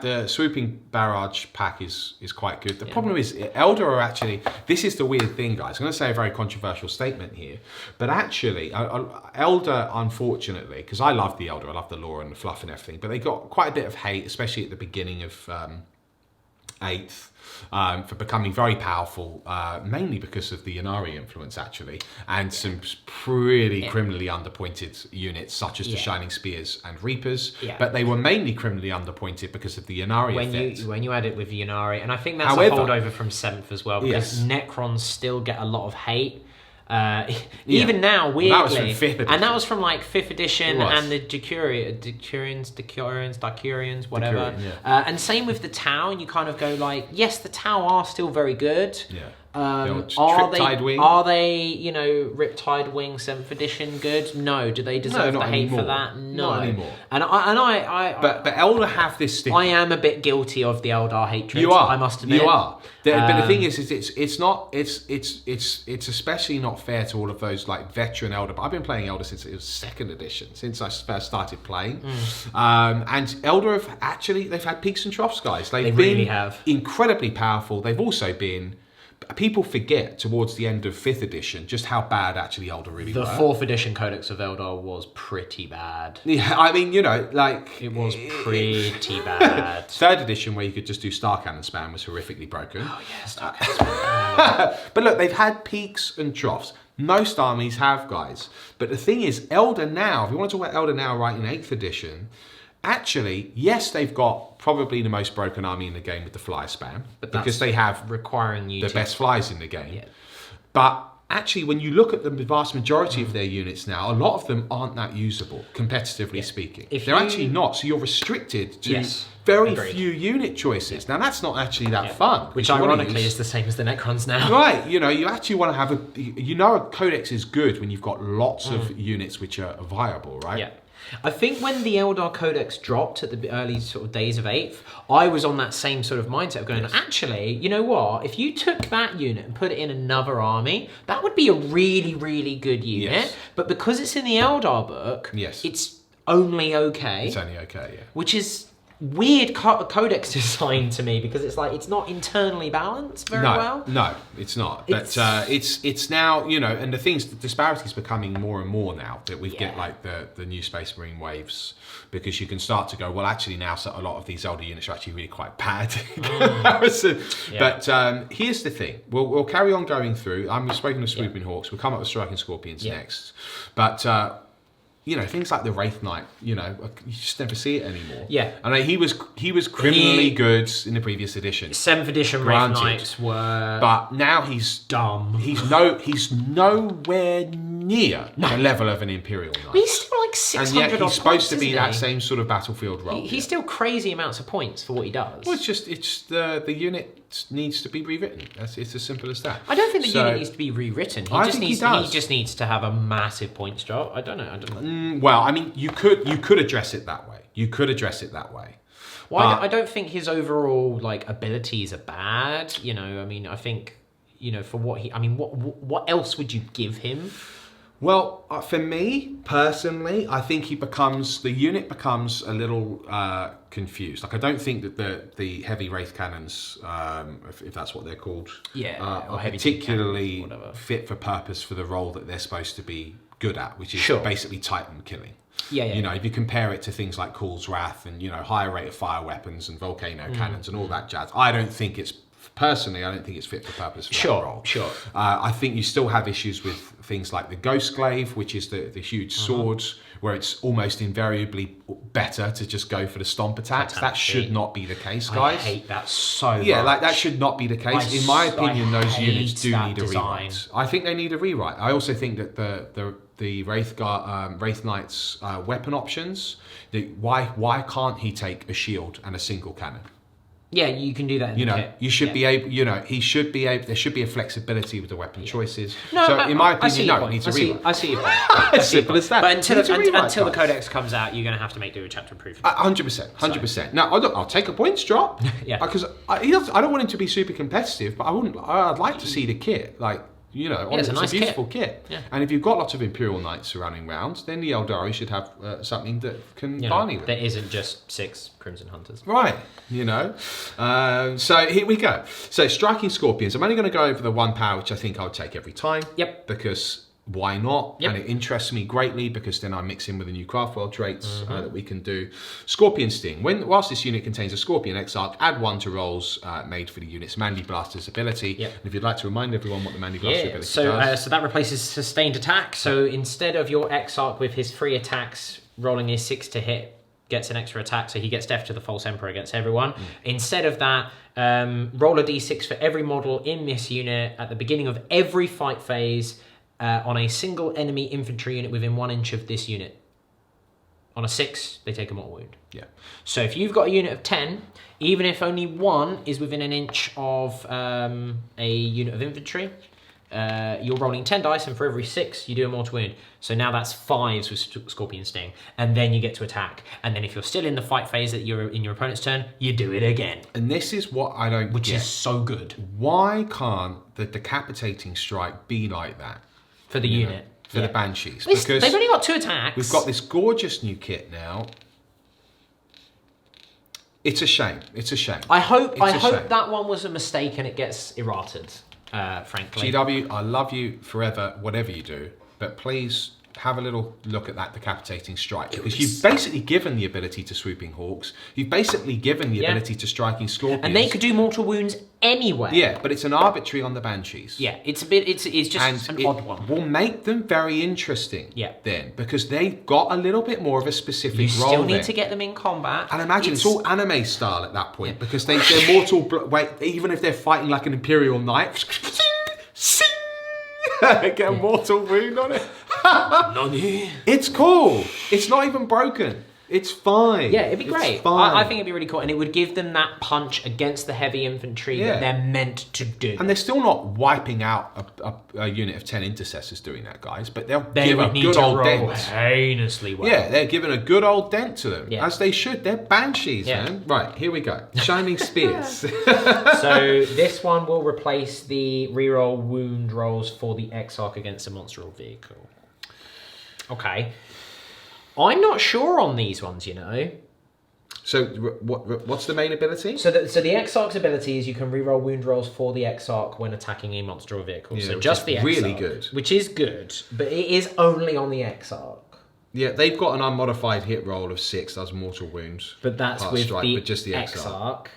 the swooping barrage pack is quite good. The problem is Eldar are actually, this is the weird thing, guys. I'm going to say a very controversial statement here, but actually Eldar, unfortunately, because I love the Eldar, I love the lore and the fluff and everything, but they got quite a bit of hate, especially at the beginning of 8th. For becoming very powerful, mainly because of the Yanari influence, actually, and some pretty criminally underpointed units, such as the Shining Spears and Reapers. But they were mainly criminally underpointed because of the Yanari effect. When you add it with Yanari, and I think that's a holdover from 7th as well, because Necrons still get a lot of hate. Even now, weirdly, that was from 5th edition. And that was from like 5th edition and the Decurions, whatever. And same with the Tau, and you kind of go like, yes, the Tau are still very good. Are they, Riptide Wing 7th edition good? No. Do they deserve the hate for that? No. Not anymore. But Eldar have this stigma. I am a bit guilty of the Eldar hatred. You are. I must admit. You are. But the thing is it's especially not fair to all of those like veteran Eldar. But I've been playing Eldar since it was 2nd edition, since I first started playing. And Eldar they've had peaks and troughs, guys. They really have. Incredibly powerful. They've also been. People forget towards the end of 5th edition just how bad actually Eldar really were. The 4th edition Codex of Eldar was pretty bad. Yeah, I mean, it was pretty bad. 3rd edition, where you could just do Star Cannon spam, was horrifically broken. Oh yeah, Star Cannon spam. But look, they've had peaks and troughs. Most armies have, guys. But the thing is, Eldar now, if you want to talk about Eldar now, right, in 8th edition, actually, yes, they've got probably the most broken army in the game with the fly spam, because they have requiring you the best flies in the game. But actually, when you look at the vast majority of their units now, a lot of them aren't that usable, competitively speaking. They're actually not, so you're restricted to very few unit choices. Now, that's not actually that fun. Which ironically is the same as the Necrons now. Right, you actually want to have a codex is good when you've got lots of units which are viable, right? Yeah. I think when the Eldar Codex dropped at the early sort of days of 8th, I was on that same sort of mindset of going, actually, you know what? If you took that unit and put it in another army, that would be a really, really good unit. Yes. But because it's in the Eldar book, it's only okay. It's only okay, yeah. Which is weird codex design to me, because it's like it's not internally balanced very well. No, it's not. But it's now, and the disparity is becoming more and more now that we get like the new Space Marine waves, because you can start to go, well, actually now a lot of these older units are actually really quite bad in comparison. But here's the thing: we'll carry on going through. I'm speaking of Swooping Hawks. We'll come up with Striking Scorpions next, but. Things like the Wraith Knight, you just never see it anymore. Yeah. I mean, he was criminally good in the previous edition. 7th edition Wraith Knights were... But now he's dumb. He's nowhere near the level of an Imperial Knight. He's still like 600 and yet he's supposed to be that same sort of battlefield role. He's still crazy amounts of points for what he does. Well, it's the unit needs to be rewritten. It's as simple as that. I don't think the unit needs to be rewritten. He just needs to have a massive points drop. I don't know. Well, I mean, you could address it that way. Well, I don't think his overall abilities are bad. I mean, I think for what he. I mean, what else would you give him? Well, for me personally, I think the unit becomes a little confused. I don't think that the heavy wraith cannons, if that's what they're called, are particularly fit for purpose for the role that they're supposed to be good at, which is basically Titan killing. If you compare it to things like Khul's Wrath and higher rate of fire weapons and volcano cannons and all that jazz, I don't think it's fit for purpose for that role. I think you still have issues with things like the Ghost Glaive, which is the huge swords, where it's almost invariably better to just go for the stomp attacks. That should not be the case, guys. I hate that so much. Yeah, that should not be the case. In my opinion, those units do need a rewrite. I think they need a rewrite. I also think that the Wraith Knight's weapon options, why can't he take a shield and a single cannon? Yeah, you can do that in the kit. You should be able, he should be able, there should be a flexibility with the weapon choices. So in my opinion, it needs a rewrite. I see your point. As simple as that. But until the codex comes out, you're going to have to do a chapter proof. 100%. Now, I'll take a points drop. Because I don't want him to be super competitive, but I'd like to see the kit. You know, it's a nice beautiful kit. Yeah. And if you've got lots of Imperial Knights running around, then the Eldari should have something that can barney with. That isn't just 6 Crimson Hunters. Right, you know. So here we go. So striking Scorpions. I'm only going to go over the 1 power, which I think I would take every time. Yep. Because why not? Yep. And it interests me greatly because then I mix in with the new Craftworld traits that we can do. Scorpion Sting. Whilst this unit contains a Scorpion Exarch, add 1 to rolls made for the unit's Mandy Blaster's ability. Yep. And if you'd like to remind everyone what the Mandy Blaster ability does. So that replaces sustained attack. So instead of your Exarch with his 3 attacks rolling his 6 to hit, gets an extra attack, so he gets Death to the False Emperor against everyone. Instead of that, roll a d6 for every model in this unit at the beginning of every fight phase on a single enemy infantry unit within 1 inch of this unit. On a 6, they take a mortal wound. Yeah. So if you've got a unit of 10, even if only 1 is within an inch of a unit of infantry, you're rolling 10 dice, and for every 6, you do a mortal wound. So now that's 5s with Scorpion Sting, and then you get to attack. And then if you're still in the fight phase that you're in your opponent's turn, you do it again. And this is what I don't Which get. is so good. Why can't the Decapitating Strike be like that? For the unit. For the Banshees. Because they've only got 2 attacks. We've got this gorgeous new kit now. It's a shame. It's a shame. I hope that one was a mistake and it gets errated, frankly. GW, I love you forever, whatever you do, but please have a little look at that Decapitating Strike, because you've basically given the ability to Swooping Hawks. You've basically given the ability to Striking Scorpions. And they could do mortal wounds anyway. Yeah, but it's an arbitrary on the Banshees. Yeah, it's just an odd one. Will make them very interesting. Yeah. Then, because they've got a little bit more of a specific You role. still need to get them in combat. And imagine it's all anime style at that point, because they're mortal. Wait, even if they're fighting like an Imperial Knight, get a mortal wound on it. Nani? It's cool. It's not even broken. It's fine. Yeah, it'd be great. It's fine. I think it'd be really cool, and it would give them that punch against the heavy infantry that they're meant to do. And they're still not wiping out a unit of 10 intercessors doing that, guys. But they'll They give would a need good to old roll dent. heinously well. Yeah, they're giving a good old dent to them, as they should. They're Banshees, Yeah. man. Right, here we go. Shining Spears. So this one will replace the reroll wound rolls for the Exarch against a monster or vehicle. Okay. I'm not sure on these ones, you know. So what's the main ability? So the Exarch's ability is you can reroll wound rolls for the Exarch when attacking a monster or vehicle. Yeah, so just the Exarch. really good. Which is good, but it is only on the Exarch. Yeah, they've got an unmodified hit roll of 6, does mortal wounds. But that's Part with strike, the but just the Exarch.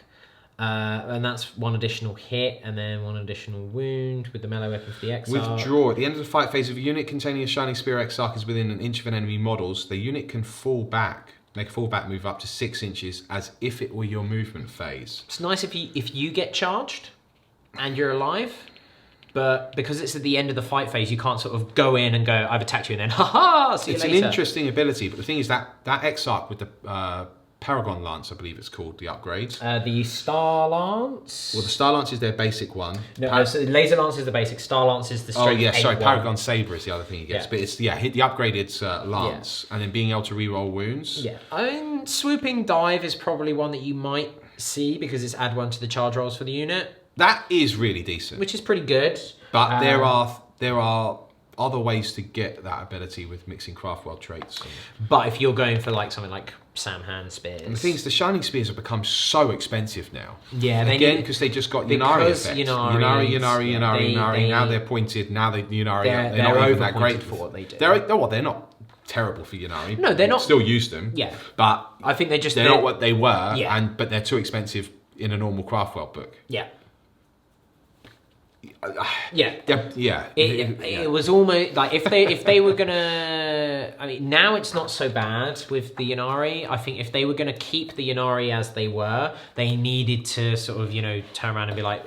And that's 1 additional hit and then 1 additional wound with the melee weapon for the Exarch. Withdraw. At the end of the fight phase, if a unit containing a Shining Spear Exarch is within an inch of an enemy models, the unit can fall back. Make a fallback move up to 6 inches as if it were your movement phase. It's nice if you get charged and you're alive, but because it's at the end of the fight phase, you can't sort of go in and go, I've attacked you, and then, haha, see you later. It's an interesting ability, but the thing is that Exarch with the Paragon Lance, I believe it's called, the upgrade. The Star Lance? Well, the Star Lance is their basic one. No, so Laser Lance is the basic. Star Lance is the strength 8 one. Paragon Saber is the other thing he gets. Yeah. But it's, hit the upgraded Lance, and then being able to reroll wounds. Yeah. Swooping Dive is probably one that you might see because it's add 1 to the charge rolls for the unit. That is really decent. Which is pretty good. But there are other ways to get that ability with mixing Craftworld traits. But if you're going for like something like Samhand Spears. And the thing is, the Shining Spears have become so expensive now. Yeah, again because they just got Yunari effect. Yunari. Now they're pointed. Now they Yunari. They're not even that great for what they do. They're not terrible for Yunari. No, they're not. Still use them. Yeah, but I think they're not what they were. Yeah. But they're too expensive in a normal Craftworld book. Yeah. Yeah. It was almost like if they were gonna. I mean, now it's not so bad with the Yunari. I think if they were gonna keep the Yunari as they were, they needed to sort of turn around and be like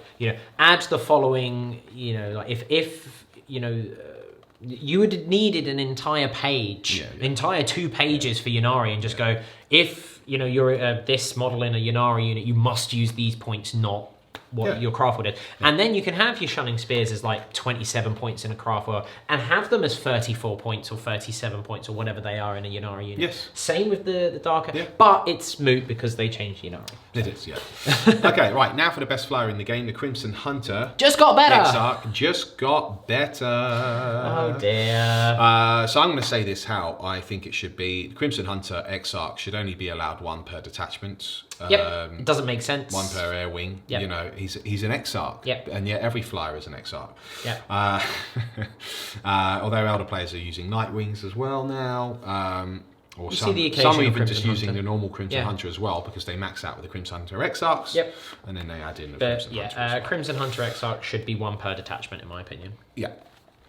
add the following. Like if you would have needed an entire page, entire 2 pages for Yunari, and just go if you're this model in a Yunari unit, you must use these points, not what your craft would is. And then you can have your Shunning Spears as like 27 points in a craft world and have them as 34 points or 37 points or whatever they are in a Ynnari unit. Yes. Same with the Darker, but it's moot because they changed Ynnari. It is, yeah. Okay, right, now for the best flyer in the game, the Crimson Hunter. Just got better! Exarch just got better. Oh dear. So I'm going to say this how I think it should be. The Crimson Hunter Exarch should only be allowed one per detachment. It doesn't make sense. One per air wing. You know, he's an Exarch. And yet every flyer is an Exarch. Although Elder players are using Night Wings as well now. Or some are even just using the normal Crimson Hunter as well because they max out with the Crimson Hunter Exarchs. And then they add in the Crimson Hunter. As well. Crimson Hunter Exarch should be one per detachment in my opinion. Yes.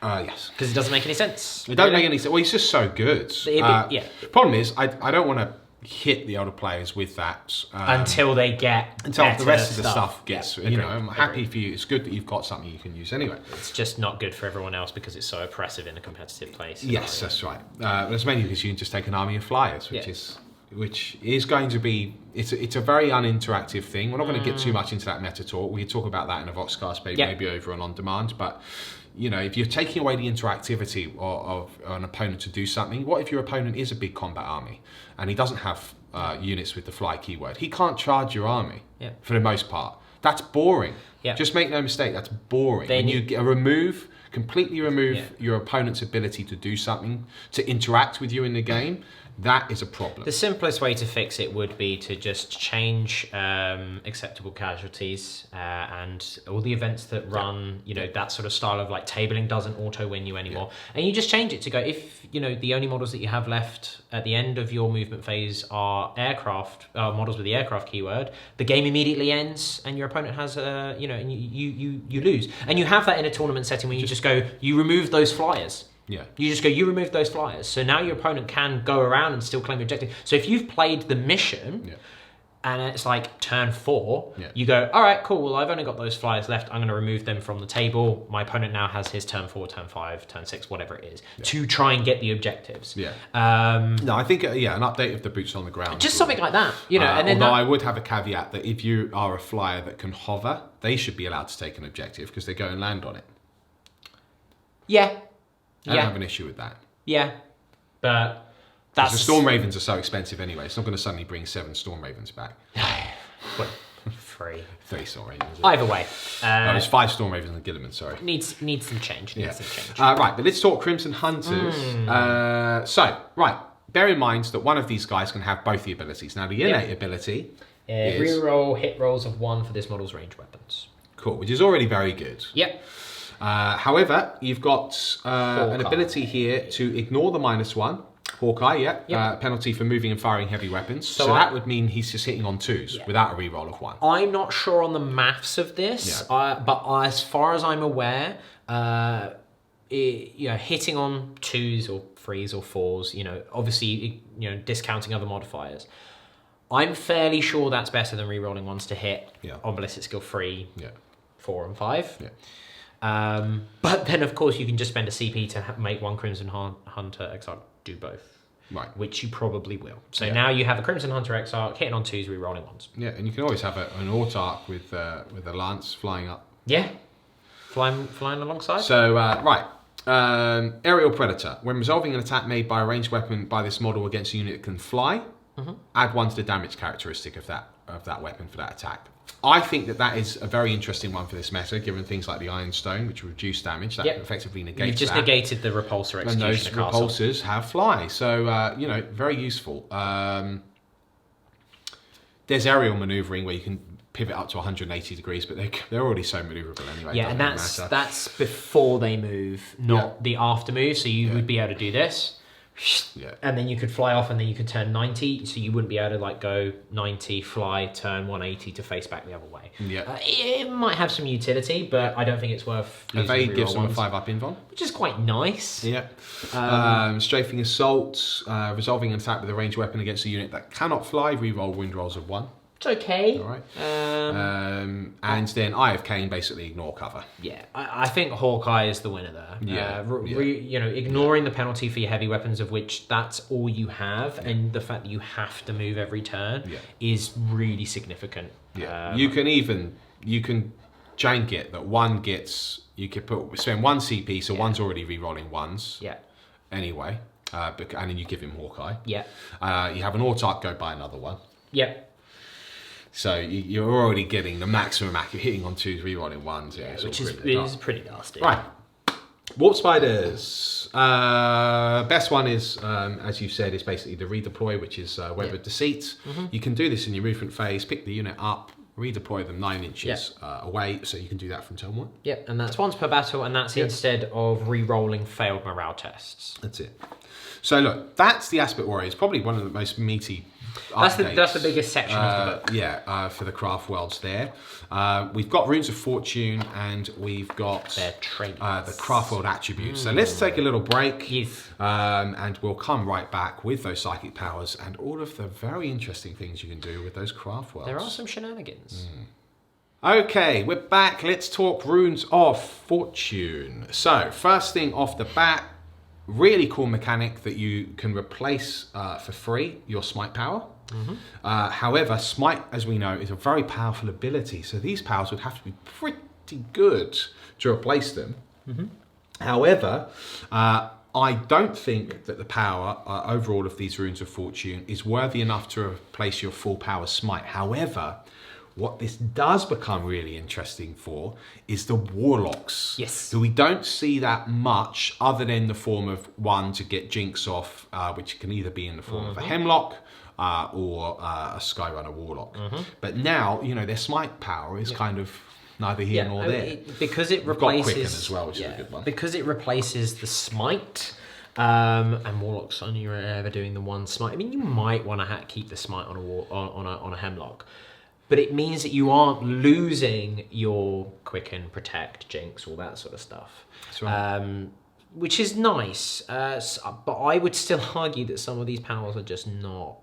Because it doesn't make any sense. It doesn't make any sense. Well, he's just so good. The problem is, I don't want to hit the Elder players with that until they get the rest of the stuff gets. You know, I'm happy for you. It's good that you've got something you can use anyway. It's just not good for everyone else because it's so oppressive in a competitive place. Yes, that's right. It's mainly because you can just take an army of flyers, which is going to be it's a very uninteractive thing. We're not going to get too much into that meta talk. We can talk about that in a VOX cast maybe over on demand, but. You know, if you're taking away the interactivity of an opponent to do something, what if your opponent is a big combat army and he doesn't have units with the fly keyword? He can't charge your army for the most part. That's boring. Just make no mistake, that's boring. When you completely remove your opponent's ability to do something, to interact with you in the game, that is a problem. The simplest way to fix it would be to just change acceptable casualties and all the events that run, you know, that sort of style of like tabling doesn't auto win you anymore. And you just change it to go, if, you know, the only models that you have left at the end of your movement phase are aircraft, models with the aircraft keyword, the game immediately ends and your opponent has, you know, and you lose. And you have that in a tournament setting where you just go, you remove those flyers. You just go, you remove those flyers. So now your opponent can go around and still claim the objective. So if you've played the mission and it's like turn 4, you go, all right, cool. Well, I've only got those flyers left. I'm going to remove them from the table. My opponent now has his turn 4, turn 5, turn 6, whatever it is, to try and get the objectives. No, I think, an update of the boots on the ground. Just something like that, you know. And then although I would have a caveat that if you are a flyer that can hover, they should be allowed to take an objective because they go and land on it. I don't have an issue with that. But that's... The Storm Ravens are so expensive anyway. It's not going to suddenly bring 7 Storm Ravens back. What? 3 Storm Ravens. Either way. There's 5 Storm Ravens and Gilliman, sorry. Needs some change. Right, but let's talk Crimson Hunters. Bear in mind that one of these guys can have both the abilities. Now, the innate ability is... Reroll hit rolls of 1 for this model's ranged weapons. Cool, which is already very good. However, you've got an ability here to ignore the -1. Hawkeye, penalty for moving and firing heavy weapons. So that would mean he's just hitting on 2s without a reroll of 1. I'm not sure on the maths of this, but as far as I'm aware, hitting on 2s or 3s or 4s, you know, obviously, you know, discounting other modifiers. I'm fairly sure that's better than rerolling 1s to hit on ballistic skill 3, 4 and 5. But then, of course, you can just spend a CP to make one Crimson Hunter Exarch do both. Which you probably will. So now you have a Crimson Hunter Exarch hitting on 2s, re-rolling 1s. And you can always have an Autarch with a lance flying up. Flying alongside. So, Aerial Predator. When resolving an attack made by a ranged weapon by this model against a unit that can fly, add 1 to the damage characteristic of that weapon for that attack. I think that is a very interesting one for this meta, given things like the Iron Stone, which reduce damage. That effectively negates You've just negated the repulsor execution. And those repulsors have fly. So, very useful. There's aerial maneuvering where you can pivot up to 180 degrees, but they're already so maneuverable anyway. And that's before they move, not the after move. So you would be able to do this. And then you could fly off and then you could turn 90, so you wouldn't be able to like go 90, fly, turn 180 to face back the other way. It might have some utility, but I don't think it's worth using. Evade gives them a 5-up invuln, which is quite nice. Strafing assault, resolving an attack with a ranged weapon against a unit that cannot fly, reroll wind rolls of 1. It's okay. All right. And then Eye of Cain, basically ignore cover. I think Hawkeye is the winner there. Ignoring the penalty for your heavy weapons, of which that's all you have, and the fact that you have to move every turn is really significant. You can even you can jank it that one gets, you could spend 1 CP, so one's already re-rolling ones. Yeah. Anyway, and then you give him Hawkeye. Yeah. You have an Autarch go buy another one. Yeah. So you're already getting the maximum accuracy, hitting on 2s, re-rolling 1s. Yeah, which is pretty nasty. Right. Warp Spiders. Best one is, as you said, is basically the redeploy, which is Web of Deceit. You can do this in your movement phase, pick the unit up, redeploy them 9 inches away, so you can do that from turn 1. Yep, and that's once per battle, and that's instead of re-rolling failed morale tests. That's it. So look, that's the Aspect Warrior. It's probably one of the most meaty that's the biggest section of the book. Yeah, for the craft worlds there. We've got Runes of Fortune, and we've got their traits. The craft world attributes. So let's take a little break, yes. And we'll come right back with those psychic powers and all of the very interesting things you can do with those craft worlds. There are some shenanigans. Okay, we're back. Let's talk Runes of Fortune. So first thing off the bat, really cool mechanic that you can replace for free your Smite power. However, Smite, as we know, is a very powerful ability, so these powers would have to be pretty good to replace them. However, I don't think that the power overall of these Runes of Fortune is worthy enough to replace your full power Smite. However, what this does become really interesting for is the Warlocks. Yes. So we don't see that much other than the form of one to get Jinx off, which can either be in the form of a Hemlock or a Skyrunner Warlock. But now, you know, their Smite power is kind of neither here nor there. Because it We've got replaces... Quicken as well, which is a good one. Because it replaces the Smite, and Warlocks only ever doing the one Smite. I mean, you might want to keep the Smite on a Hemlock. But it means that you aren't losing your Quicken, Protect, Jinx, all that sort of stuff. That's right. Which is nice. But I would still argue that some of these powers are just not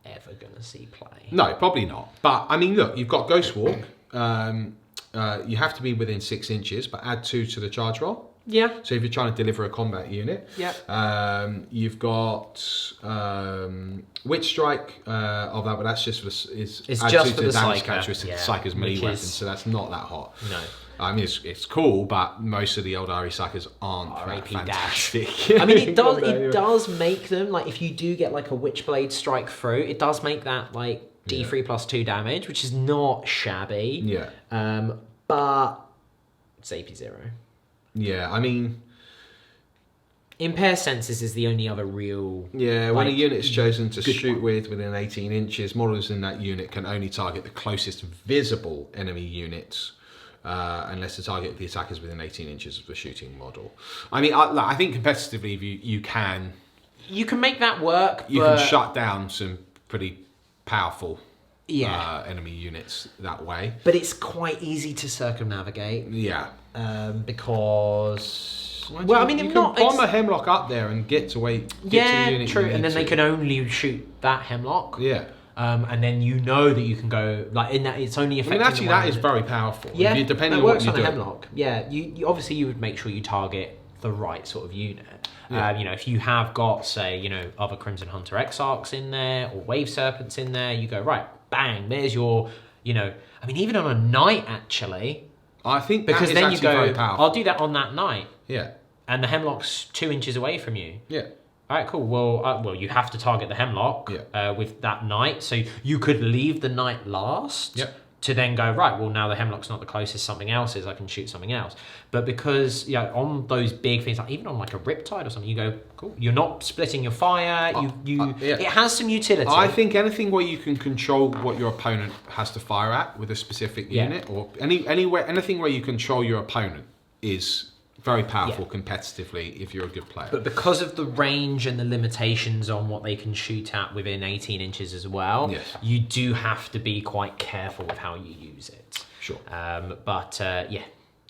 ever going to see play. No, probably not. But, I mean, look, you've got Ghost Walk. You have to be within 6 inches, but add 2 to the charge roll. Yeah. So if you're trying to deliver a combat unit. Yeah. You've got Witch Strike of that, but that's just it's just for the damage Psyker. characteristic of the Psyker's melee weapon, so that's not that hot. No. I mean, it's cool, but most of the old Ari Psykers aren't that fantastic. I mean, it does make them, like, if you do get, like, a Witchblade strike through, it does make that, like, D3 plus 2 damage, which is not shabby. Yeah. But it's AP 0. Yeah, I mean... Impair Senses is the only other real... Yeah, when a unit is chosen to shoot within 18 inches, models in that unit can only target the closest visible enemy unit, unless the target of the attack is within 18 inches of the shooting model. I mean, I think competitively you can... You can make that work, You can shut down some pretty powerful enemy units that way. But it's quite easy to circumnavigate. Yeah. Because... Well, I mean, you can bomb a Hemlock up there and get to the unit. True. And then they can only shoot that Hemlock. Yeah. And then you know that you can go like in that. It's only affecting. I mean, actually, that is very powerful. Yeah, depending on what you on do. a Hemlock. Yeah, you obviously you would make sure you target the right sort of unit. Yeah. You know, if you have got, say, you know, other Crimson Hunter Exarchs in there or Wave Serpents in there, you go right, bang. There's your, you know. I mean, even on a night, actually. I think because that is then you go, very powerful. I'll do that on that night. Yeah. And the Hemlock's 2 inches away from you. Yeah. All right, cool. Well, you have to target the Hemlock with that knight. So you could leave the knight last to then go, right, well, now the Hemlock's not the closest, something else is, I can shoot something else. But because, on those big things, like even on like a Riptide or something, you go, cool, you're not splitting your fire. It has some utility. I think anything where you can control what your opponent has to fire at with a specific unit, or anything where you control your opponent is very powerful competitively if you're a good player. But because of the range and the limitations on what they can shoot at within 18 inches as well, you do have to be quite careful with how you use it. Sure.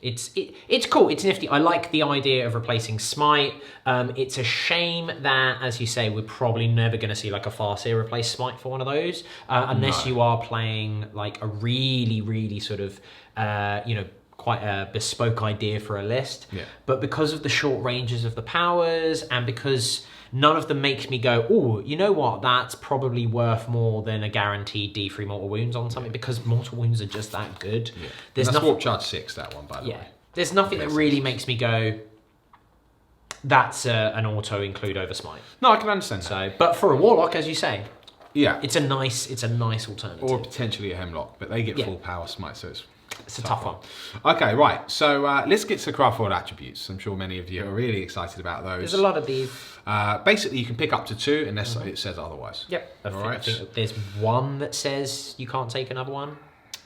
It's cool. It's nifty. I like the idea of replacing Smite. It's a shame that, as you say, we're probably never going to see like a Farseer replace Smite for one of those, unless you are playing like a really, really sort of, quite a bespoke idea for a list. Yeah. But because of the short ranges of the powers, and because None of them makes me go, oh, you know what? That's probably worth more than a guaranteed D3 mortal wounds on something, because mortal wounds are just that good. Yeah. That's Warp Charge 6, that one, by the way. There's nothing that really makes me go, that's an auto include over smite. No, I can understand that. So, but for a warlock, as you say, yeah, it's a nice alternative. Or potentially a hemlock, but they get full power smite, so it's a tough one. Okay, right. So let's get to the craft world attributes. I'm sure many of you are really excited about those. There's a lot of these. Basically, you can pick up to 2 unless it says otherwise. Yep. I think there's one that says you can't take another one.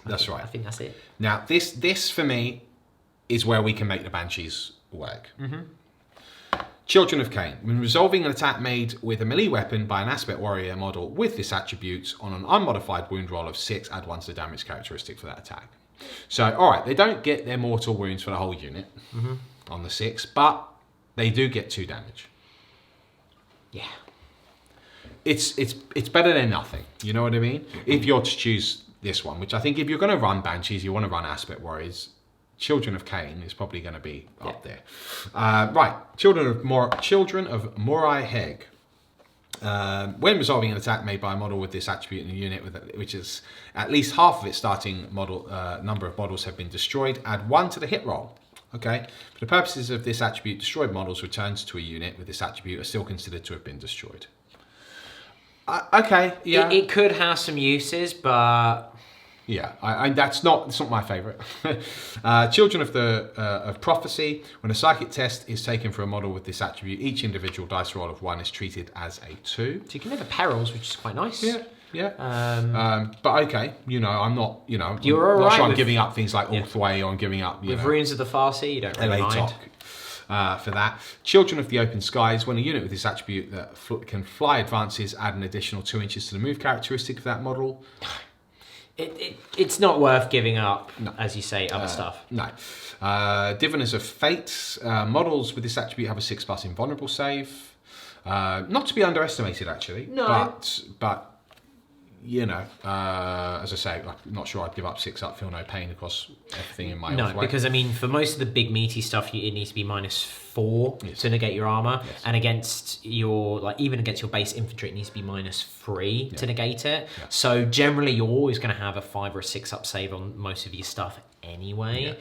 That's right. I think that's it. Now, this for me is where we can make the Banshees work. Children of Cain. When resolving an attack made with a melee weapon by an aspect warrior model with this attribute on an unmodified wound roll of 6, add 1 to the damage characteristic for that attack. So, all right, they don't get their mortal wounds for the whole unit on the 6, but they do get 2 damage. Yeah. It's better than nothing. You know what I mean? If you're to choose this one, which I think if you're going to run Banshees, you want to run aspect warriors. Children of Cain is probably going to be up there. Right, Children of Morai Heg. When resolving an attack made by a model with this attribute in a unit, which is at least half of its starting model number of models have been destroyed, add 1 to the hit roll. Okay. For the purposes of this attribute, destroyed models returned to a unit with this attribute are still considered to have been destroyed. Okay. Yeah. It could have some uses, but. Yeah, that's not my favourite. Children of Prophecy. When a psychic test is taken for a model with this attribute, each individual dice roll of 1 is treated as a 2. So you can have perils, which is quite nice. Yeah. But okay, I'm not, You're I'm not sure I'm with, giving up things like Orthway, or I'm giving up, with Runes of the Farsi, you don't really mind. For that. Children of the Open Skies. When a unit with this attribute that can fly advances, add an additional 2 inches to the move characteristic of that model. It's not worth giving up, as you say, other stuff. No. Diviners of Fate. Models with this attribute have a 6+ invulnerable save. Not to be underestimated, actually. No. But as I say, I'm not sure I'd give up 6 up, feel no pain across everything in my No, way. because, for most of the big meaty stuff, it needs to be -4 to negate your armor. Yes. And against even against your base infantry, it needs to be -3 to negate it. Yeah. So generally, you're always going to have a 5 or a 6 up save on most of your stuff anyway. Yeah.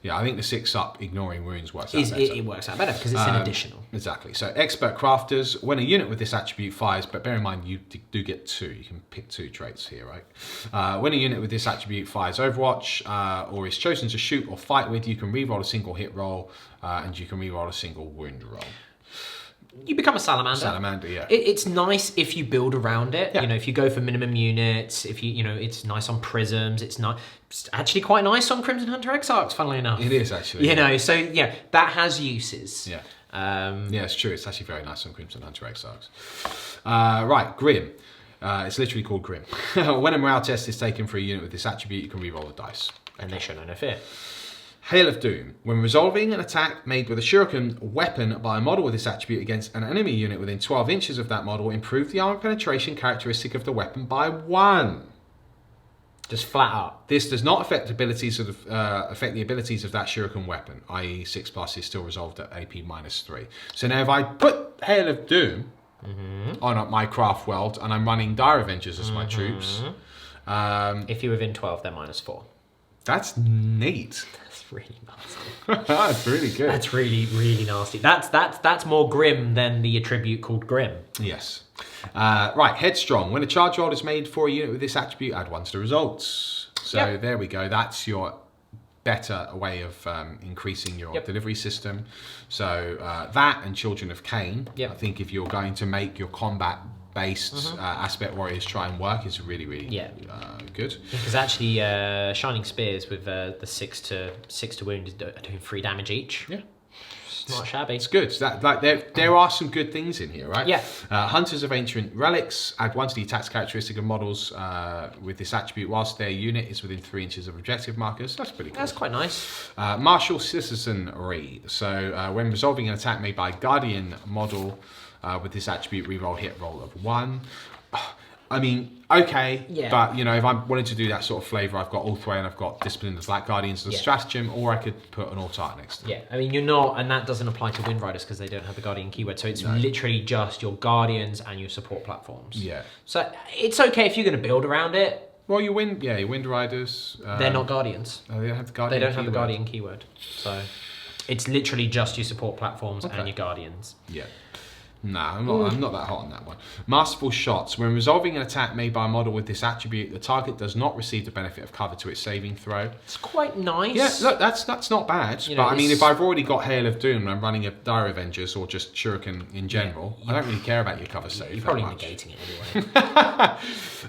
Yeah, I think the 6 up ignoring wounds works out better. It works out better because it's an additional. Exactly. So expert crafters, when a unit with this attribute fires, but bear in mind you do get 2. You can pick 2 traits here, right? When a unit with this attribute fires Overwatch or is chosen to shoot or fight with, you can reroll a single hit roll and you can reroll a single wound roll. You become a salamander. Salamander, yeah. It's nice if you build around it. Yeah. If you go for minimum units, if it's nice on prisms. It's actually quite nice on Crimson Hunter Exarchs, funnily enough. It is actually. So that has uses. Yeah. It's true. It's actually very nice on Crimson Hunter Exarchs. Right, Grim. It's literally called Grim. When a morale test is taken for a unit with this attribute, you can reroll the dice. And they show no fear. Hail of Doom. When resolving an attack made with a Shuriken weapon by a model with this attribute against an enemy unit within 12 inches of that model, improve the armor penetration characteristic of the weapon by 1. Just flat up. This does not affect the abilities of that Shuriken weapon, i.e. 6+ is still resolved at AP -3. So now if I put Hail of Doom on my craft world and I'm running Dire Avengers as my troops. If you're within 12, they're -4. That's neat. Really nasty. That's really good. That's really, really nasty. That's more grim than the attribute called Grim. Yes. Right, Headstrong. When a charge roll is made for a unit with this attribute, add 1 to the results. So there we go. That's your better way of increasing your delivery system. So that and Children of Cain. I think if you're going to make your combat-based aspect warriors try and work, is really, really good. Because actually, Shining Spears with the 6 to wound are doing 3 damage each. Yeah. It's not shabby. It's good. There are some good things in here, right? Yeah. Hunters of Ancient Relics, add 1 to the attacks characteristic of models with this attribute whilst their unit is within 3 inches of objective markers. That's pretty cool. That's quite nice. Martial Citizenry. So when resolving an attack made by a Guardian model with this attribute, reroll hit roll of 1. I mean, okay, Yeah. but if I wanted to do that sort of flavour, I've got all three, and I've got Discipline the Black Guardians as a stratagem, or I could put an alt art next to them. Yeah, I mean, you're not, and that doesn't apply to Wind Riders because they don't have the Guardian keyword, so it's literally just your Guardians and your support platforms. Yeah. So it's okay if you're going to build around it. Well, your Wind Riders... they're not Guardians. Oh, they don't have the Guardian They don't keyword. have the Guardian keyword, so it's literally just your support platforms and your Guardians. Yeah. No, I'm not that hot on that one. Masterful Shots. When resolving an attack made by a model with this attribute, the target does not receive the benefit of cover to its saving throw. It's quite nice. Yeah, look, that's not bad. But I mean, if I've already got Hail of Doom and I'm running a Dire Avengers or just Shuriken in general, I don't really care about your cover save. You're probably negating it anyway.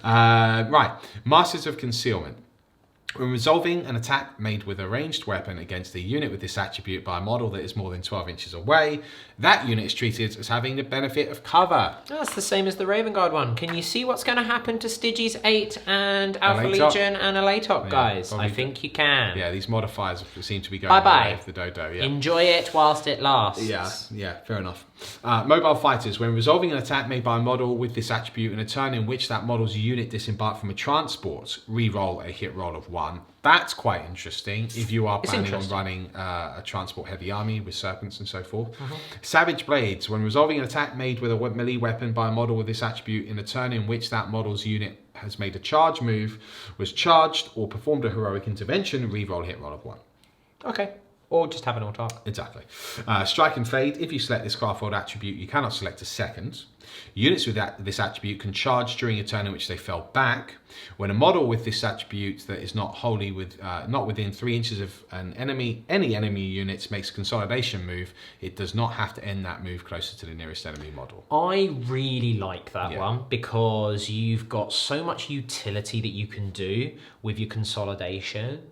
Right. Masters of Concealment. When resolving an attack made with a ranged weapon against a unit with this attribute by a model that is more than 12 inches away, that unit is treated as having the benefit of cover. That's the same as the Raven Guard one. Can you see what's going to happen to Stygies 8 and Alpha Alatok. Legion and Alatok, guys? I think you can. Yeah, these modifiers seem to be going away of the dodo. Yeah. Enjoy it whilst it lasts. Yeah, fair enough. Mobile Fighters. When resolving an attack made by a model with this attribute in a turn in which that model's unit disembarked from a transport, re-roll a hit roll of 1. That's quite interesting if you are planning on running a transport heavy army with serpents and so forth. Savage Blades. When resolving an attack made with a melee weapon by a model with this attribute in a turn in which that model's unit has made a charge move, was charged, or performed a heroic intervention, re-roll a hit roll of 1. Okay. Or just have an auto. Exactly. Strike and Fade. If you select this Craftworld attribute, you cannot select a second. Units with this attribute can charge during a turn in which they fell back. When a model with this attribute that is not within 3 inches of any enemy units makes a consolidation move, it does not have to end that move closer to the nearest enemy model. I really like that one because you've got so much utility that you can do with your consolidation.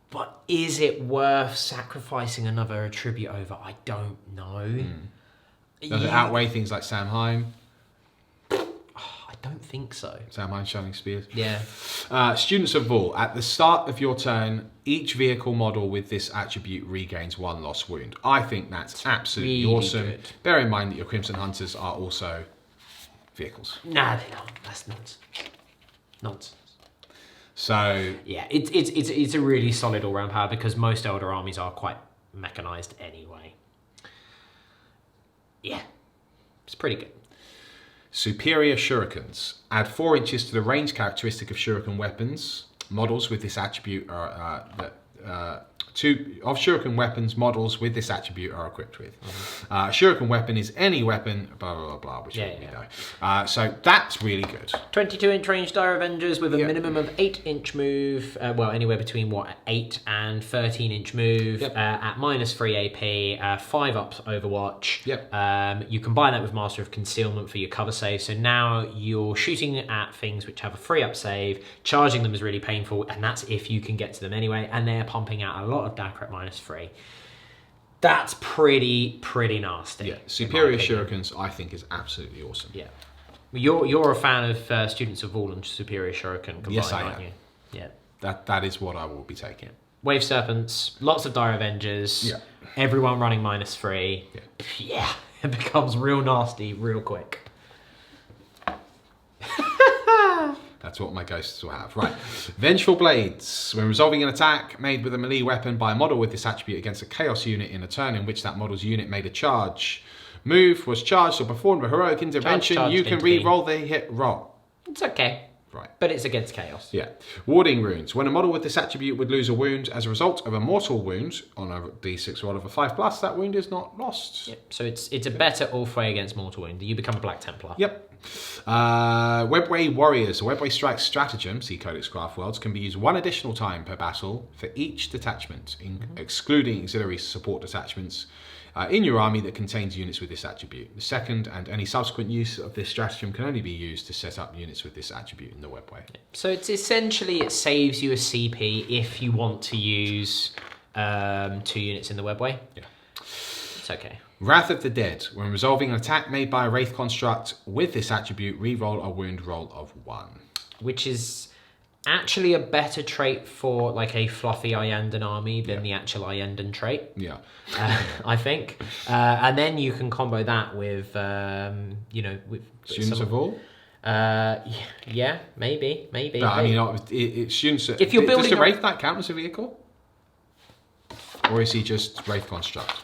But is it worth sacrificing another attribute over? I don't know. Does it outweigh things like Samhain? I don't think so. Samhain Shining Spears? Yeah. Students of Vol. At the start of your turn, each vehicle model with this attribute regains 1 lost wound. I think that's absolutely awesome. Good. Bear in mind that your Crimson Hunters are also vehicles. Nah, they're not. That's nonsense. Nonsense. So yeah, it's a really solid all-round power because most Elder armies are quite mechanized anyway. Yeah, it's pretty good. Superior Shurikens. Add 4 inches to the range characteristic of Shuriken weapons. Models with this attribute are two of Shuriken weapons models with this attribute are equipped with. Shuriken weapon is any weapon, blah, blah, blah, blah, which we know. So that's really good. 22-inch range Dire Avengers with a minimum of 8-inch move, well, anywhere between, 8 and 13-inch move, at -3 AP, 5 up Overwatch. You combine that with Master of Concealment for your cover save, so now you're shooting at things which have a 3-up save, charging them is really painful, and that's if you can get to them anyway, and they're pumping out a lot of DAC at -3. That's pretty nasty. Yeah, Superior Shurikens I think is absolutely awesome. Yeah. You're a fan of Students of Vol and Superior Shuriken combined, yes, I aren't am. you? Yeah. That is what I will be taking. Wave Serpents, lots of Dire Avengers, Yeah. everyone running -3. Yeah, it becomes real nasty real quick. That's what my ghosts will have. Right. Vengeful Blades. When resolving an attack made with a melee weapon by a model with this attribute against a Chaos unit in a turn in which that model's unit made a charge move, was charged or performed a heroic intervention, you can re-roll the hit roll. It's okay. Right. But it's against Chaos. Yeah. Warding Runes. When a model with this attribute would lose a wound as a result of a mortal wound on a d6 roll of a 5+, that wound is not lost. Yep. So it's a better all-way against mortal wound. You become a Black Templar. Yep. Webway Warriors. A Webway Strike stratagem, see Codex Craftworlds, can be used 1 additional time per battle for each detachment, excluding auxiliary support detachments, in your army that contains units with this attribute. The second and any subsequent use of this stratagem can only be used to set up units with this attribute in the Webway. So it's essentially, it saves you a CP if you want to use 2 units in the Webway. Yeah. It's okay. Wrath of the Dead. When resolving an attack made by a Wraith construct with this attribute, re-roll a wound roll of 1. Which is actually a better trait for like a fluffy Iandan army than the actual Iandan trait. Yeah. I think. And then you can combo that with, with Students of Vol? Yeah, maybe. But, I mean, it shouldn't. If you're building does the Wraith Knight count as a vehicle? Or is he just Wraith Construct?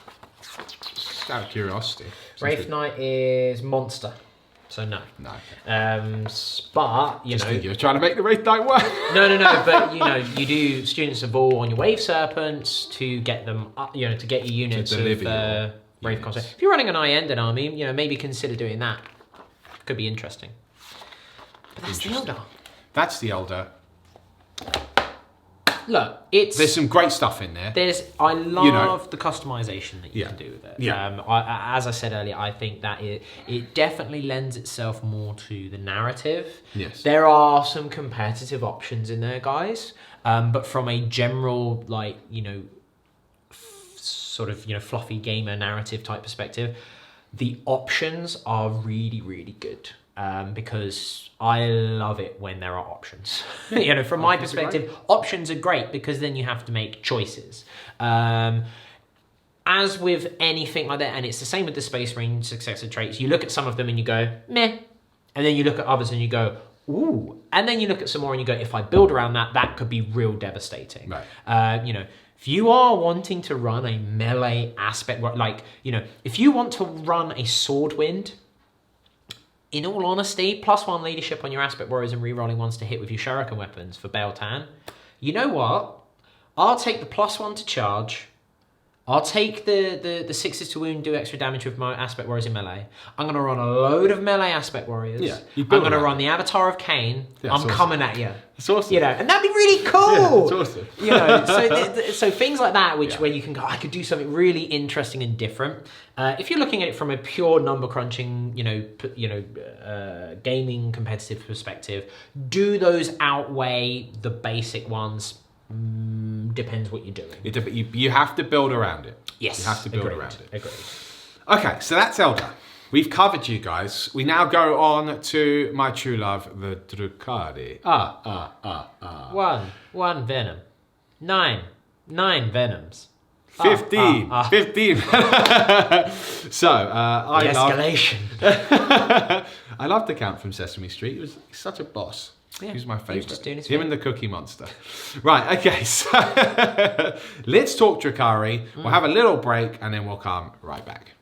Just out of curiosity. Wraith Knight is monster. So no. No. Okay. But you know, you're trying to make the Wraith Knight work. No. But you know, you do Students of All on your Wave Serpents to get them up. You know, to get your units of Wraith Construct. If you're running an Eye-Ended army, you know, maybe consider doing that. Could be interesting. But that's the Elder. That's the Elder. Look, there's some great stuff in there. I love the customization that you can do with it. Yeah. As I said earlier, I think that it definitely lends itself more to the narrative. Yes. There are some competitive options in there, guys. But from a general, like, you know, sort of, you know, fluffy gamer narrative type perspective, the options are really, really good. Because I love it when there are options. You know, from my perspective, options are great because then you have to make choices. As with anything like that, and it's the same with the Space Marine successor traits, you look at some of them and you go, meh. And then you look at others and you go, ooh. And then you look at some more and you go, if I build around that, that could be real devastating. Right. You know, if you are wanting to run a melee aspect, like, you know, if you want to run a Swordwind, in all honesty, +1 leadership on your Aspect Warriors and rerolling ones to hit with your Shuriken weapons for Beltan. You know what? I'll take the +1 to charge. I'll take the 6s to wound, do extra damage with my Aspect Warriors in melee. I'm going to run a load of melee Aspect Warriors. Yeah, I'm going to run the Avatar of Cain. Yeah, I'm coming at you. That's awesome. You know, and that'd be really cool. Yeah, that's awesome. You know, so things like that, where you can go, I could do something really interesting and different. If you're looking at it from a pure number crunching, gaming competitive perspective, do those outweigh the basic ones? Depends what you're doing. You have to build around it. Yes. You have to build around it. Agreed. Okay, so that's Elder. We've covered you guys. We now go on to my true love, the Drukhari. One Venom. Nine Venoms. 15. 15. So, escalation. I love the Count from Sesame Street. He's such a boss. Yeah, he's my favourite. Him and the Cookie Monster. Right, okay, so let's talk Drukhari. We'll have a little break and then we'll come right back.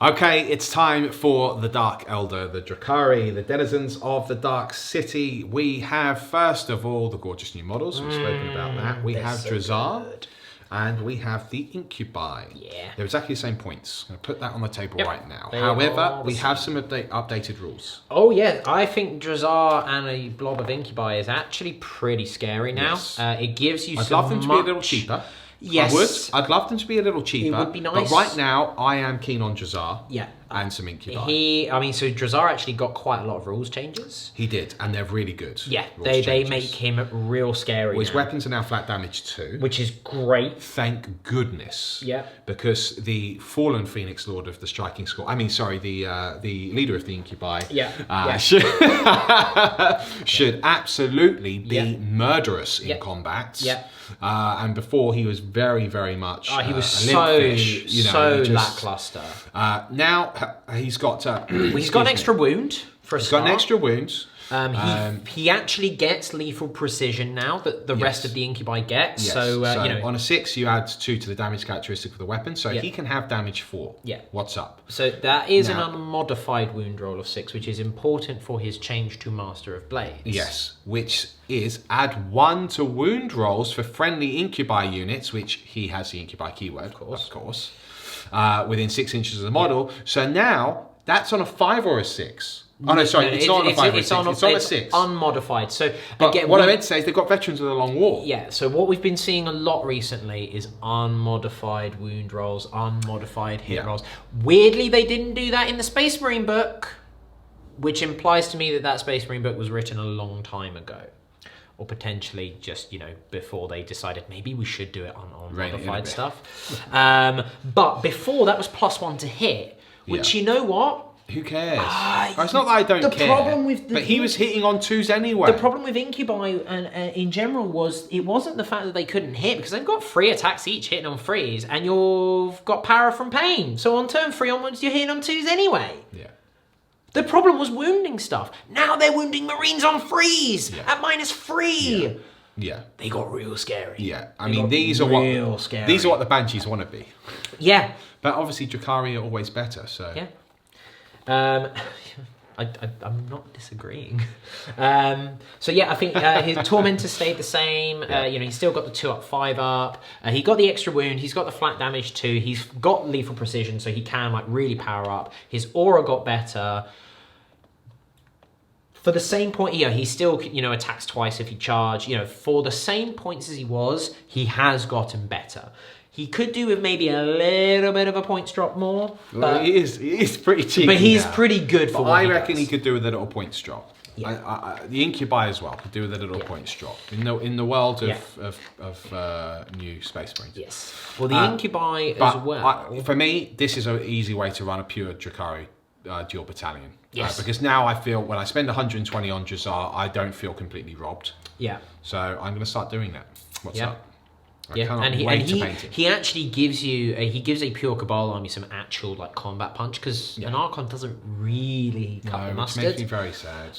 Okay, it's time for the Dark Elder, the Drukhari, the denizens of the Dark City. We have, first of all, the gorgeous new models. We've spoken about that. We have Drazar. And we have the Incubi. Yeah. They're exactly the same points. I'm going to put that on the table right now. However, we have some updated rules. Oh, yeah. I think Drazar and a blob of Incubi is actually pretty scary now. Yes. It gives you I'd love them to be a little cheaper. Yes. I'd love them to be a little cheaper. It would be nice. But right now, I am keen on Drazar. Yeah. And some Incubi. So Drazar actually got quite a lot of rules changes. He did, and they're really good. Yeah, they make him real scary. His weapons are now flat damage too. Which is great. Thank goodness. Yeah. Because the fallen Phoenix Lord of the Striking Squad, the leader of the Incubi, should absolutely be murderous in combat. Yeah. And before he was very, very much he was so lackluster. Now he's got he's got an extra wound for a start. Got an extra wound. He actually gets lethal precision now that the rest of the Incubi gets. Yes. So on a 6 you add 2 to the damage characteristic of the weapon, so he can have damage 4. Yeah. What's up? So that is an unmodified wound roll of 6, which is important for his change to Master of Blades. Yes, which is add 1 to wound rolls for friendly Incubi units, which he has the Incubi keyword, of course. Within 6 inches of the model. So now that's on a 5 or a 6. Oh no, sorry, it's not on a 5 or a 6. It's on a 6. Unmodified. So but again, what I meant to say is they've got Veterans of the Long War. Yeah, so what we've been seeing a lot recently is unmodified wound rolls, unmodified hit rolls. Weirdly, they didn't do that in the Space Marine book, which implies to me that Space Marine book was written a long time ago. Or potentially just, before they decided maybe we should do it on modified stuff. But before that was +1 to hit, which you know what? Who cares? It's not that I don't care. Problem with but he was hitting on 2s anyway. The problem with Incubi and in general was it wasn't the fact that they couldn't hit, because they've got 3 attacks each hitting on 3s, and you've got power from pain. So on turn 3 onwards, you're hitting on 2s anyway. Yeah. The problem was wounding stuff. Now they're wounding Marines on freeze at -3. Yeah. They got real scary. Yeah. I mean, these are what the Banshees want to be. Yeah. But obviously Drakari are always better, so. Yeah. I'm not disagreeing. So yeah, I think his Tormentor stayed the same. He's still got the 2-up, 5-up. He got the extra wound. He's got the flat damage too. He's got lethal precision, so he can like really power up. His aura got better. For the same point, he still attacks twice if he charge. For the same points as he was, he has gotten better. He could do with maybe a little bit of a points drop more. Well, he is pretty cheeky. But he's pretty good for what I reckon he could do with a little points drop. Yeah. The Incubi as well could do with a little points drop in the world of new Space Marines. Yes. Well, the Incubi as well. For me, this is an easy way to run a pure Drakari dual battalion. Yes. Because now I feel when I spend 120 on Jazzar, I don't feel completely robbed. Yeah. So I'm going to start doing that. What's up? He actually gives you a pure Cabal army some actual like combat punch, because an Archon doesn't really cut the mustard. Which makes me very sad.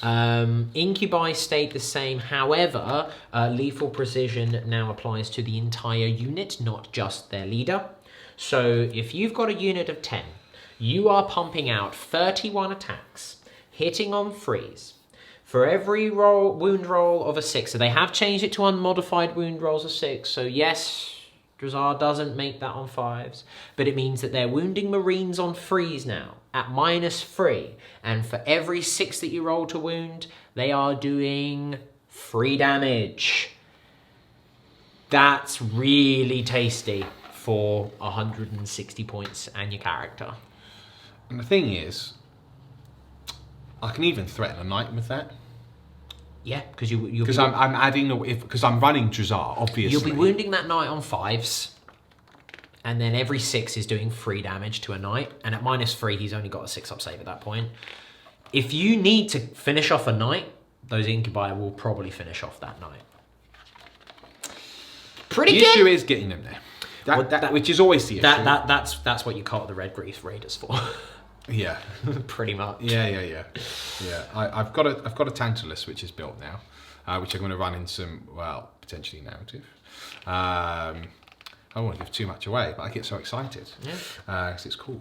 Incubi stayed the same. However, lethal precision now applies to the entire unit, not just their leader. So if you've got a unit of 10, you are pumping out 31 attacks, hitting on freeze. For every wound roll of a 6, so they have changed it to unmodified wound rolls of 6. So yes, Drazzar doesn't make that on 5s, but it means that they're wounding Marines on freeze now at -3. And for every 6 that you roll to wound, they are doing 3 damage. That's really tasty for 160 points and your character. And the thing is, I can even threaten a knight with that. Yeah, because I'm adding because I'm running Drazzar, obviously. You'll be wounding that knight on 5s, and then every 6 is doing 3 damage to a knight, and at -3 he's only got a 6-up save at that point. If you need to finish off a knight, those Incubi will probably finish off that knight. Pretty good. The issue is getting them there, which is always the issue. That's what you call the Red Grease Raiders for. Yeah, pretty much. Yeah. I've got a Tantalus which is built now, which I'm going to run in some potentially narrative. I don't want to give too much away, but I get so excited because it's cool.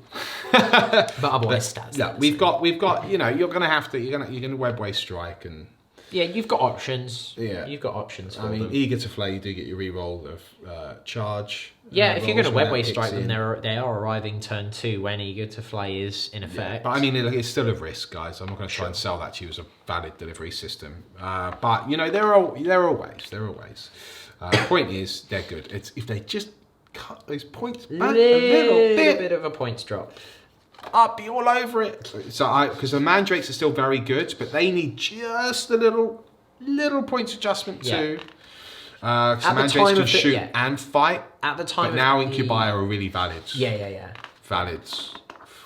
But otherwise, stats. Yeah, we've got. You're gonna webway strike and. Yeah, you've got options. Yeah, you've got options. I mean, eager to flay, you do get your reroll of charge. Yeah, if you're going to webway strike them, they are arriving turn 2 when eager to flay is in effect. Yeah, but I mean, it's still a risk, guys. I'm not going to try and sell that to you as a valid delivery system. But there are ways. The point is, they're good. It's if they just cut those points back a little bit of a points drop. I'd be all over it. So because the Mandrakes are still very good, but they need just a little points adjustment too. Because Mandrakes can shoot and fight. At the time, but now Incubi are a really valid. Yeah. Valid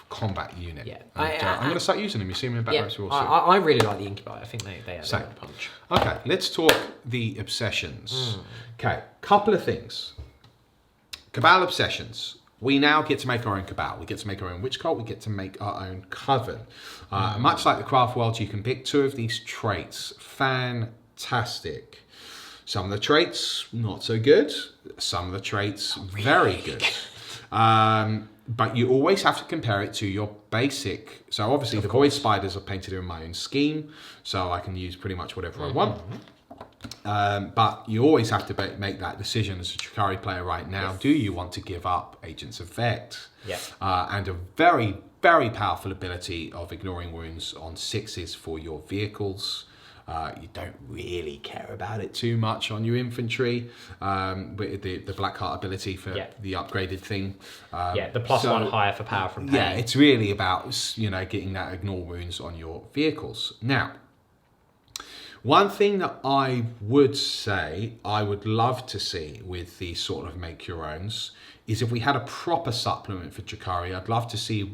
combat unit. Yeah, I'm going to start using them. You see them in back rows real soon. I really like the Incubi. I think they have a punch. Okay, let's talk the obsessions. Okay, couple of things. Cabal obsessions. We now get to make our own Cabal. We get to make our own Witch Cult. We get to make our own Coven. Much like the Craft World, you can pick 2 of these traits. Fantastic. Some of the traits, not so good. Some of the traits, very good. But you always have to compare it to your basic. So obviously the Void Spiders are painted in my own scheme. So I can use pretty much whatever I want. But you always have to make that decision as a Drakari player right now. Yes. Do you want to give up Agents of Vex? And a very, very powerful ability of ignoring wounds on 6s for your vehicles. You don't really care about it too much on your infantry, with the Blackheart ability for the upgraded thing. The +1 higher for power from pain. Yeah, it's really about getting that ignore wounds on your vehicles. Now, one thing that I would say I would love to see with these sort of make your owns is if we had a proper supplement for Drakari. I'd love to see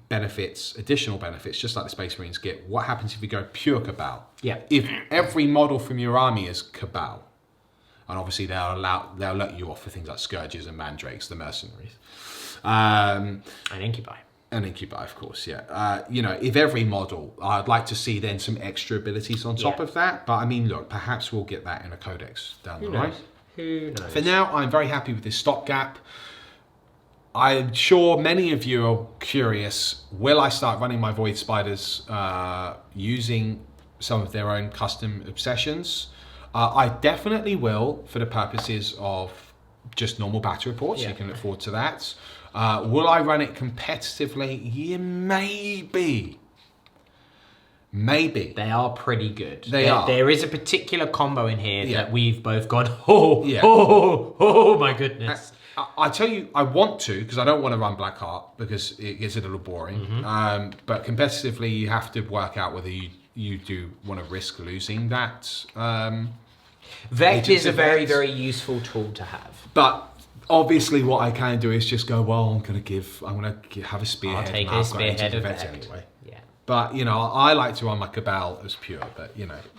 additional benefits, just like the Space Marines get. What happens if you go pure Cabal? Yeah. If every model from your army is Cabal, and obviously they'll let you off for things like Scourges and Mandrakes, the mercenaries. And Incubi. And Incubi, of course, yeah. If every model, I'd like to see then some extra abilities on top of that. But I mean, look, perhaps we'll get that in a codex down the line. Who knows? For now, I'm very happy with this stopgap. I'm sure many of you are curious, will I start running my Void Spiders using some of their own custom obsessions? I definitely will, for the purposes of just normal battle reports. You can look forward to that. Will I run it competitively? Yeah, maybe. Maybe. They are pretty good. They are. There is a particular combo in here that we've both gone, oh my goodness. I tell you, I want to, because I don't want to run Blackheart, because it gets a little boring. But competitively, you have to work out whether you do want to risk losing that. Vect is a very, very useful tool to have. But obviously, what I can do is just go, well, I'm going to have a spearhead. I'll take a spearhead of Vect anyway. Yeah. But, I like to run my Cabal as pure, but,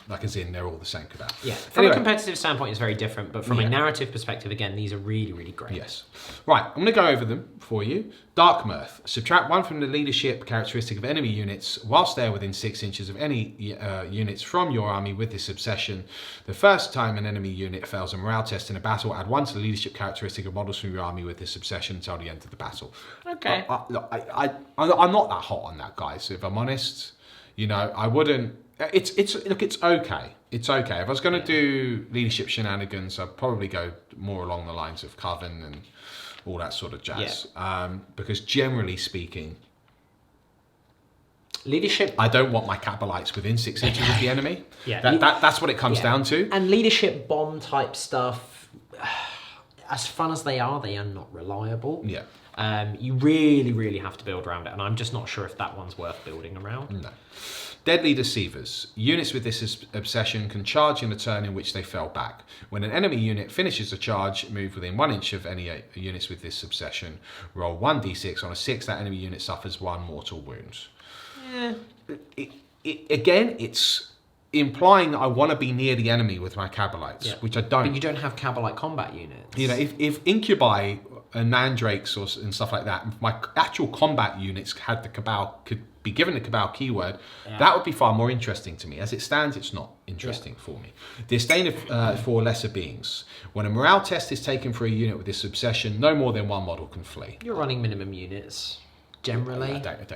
like as in, they're all the same Cabal. Yeah, from a competitive standpoint, it's very different, but from a narrative perspective, again, these are really, really great. Yes. Right, I'm going to go over them for you. Dark Mirth. Subtract 1 from the leadership characteristic of enemy units whilst they're within 6 inches of any units from your army with this obsession. The first time an enemy unit fails a morale test in a battle, add 1 to the leadership characteristic of models from your army with this obsession until the end of the battle. Okay. I'm not that hot on that, guys, if I'm honest. I wouldn't... It's okay. It's okay. If I was going to do leadership shenanigans, I'd probably go more along the lines of Coven and all that sort of jazz. Because generally speaking, leadership... I don't want my Cabalites within 6 inches of the enemy. That's what it comes down to. And leadership bomb type stuff, as fun as they are not reliable. Yeah. You really, really have to build around it, and I'm just not sure if that one's worth building around. No. Deadly Deceivers. Units with this obsession can charge in a turn in which they fell back. When an enemy unit finishes a charge, move within 1 inch of any units with this obsession. Roll 1d6. On a 6, that enemy unit suffers 1 mortal wound. Again, it's implying that I want to be near the enemy with my Cabalites, which I don't. But you don't have Cabalite combat units. If Incubi and Mandrakes and stuff like that, if my actual combat units had the Cabal, could be given the Cabal keyword, that would be far more interesting to me. As it stands, it's not interesting for me. Disdain for lesser beings. When a morale test is taken for a unit with this obsession, no more than 1 model can flee. You're running minimum units. Generally, I don't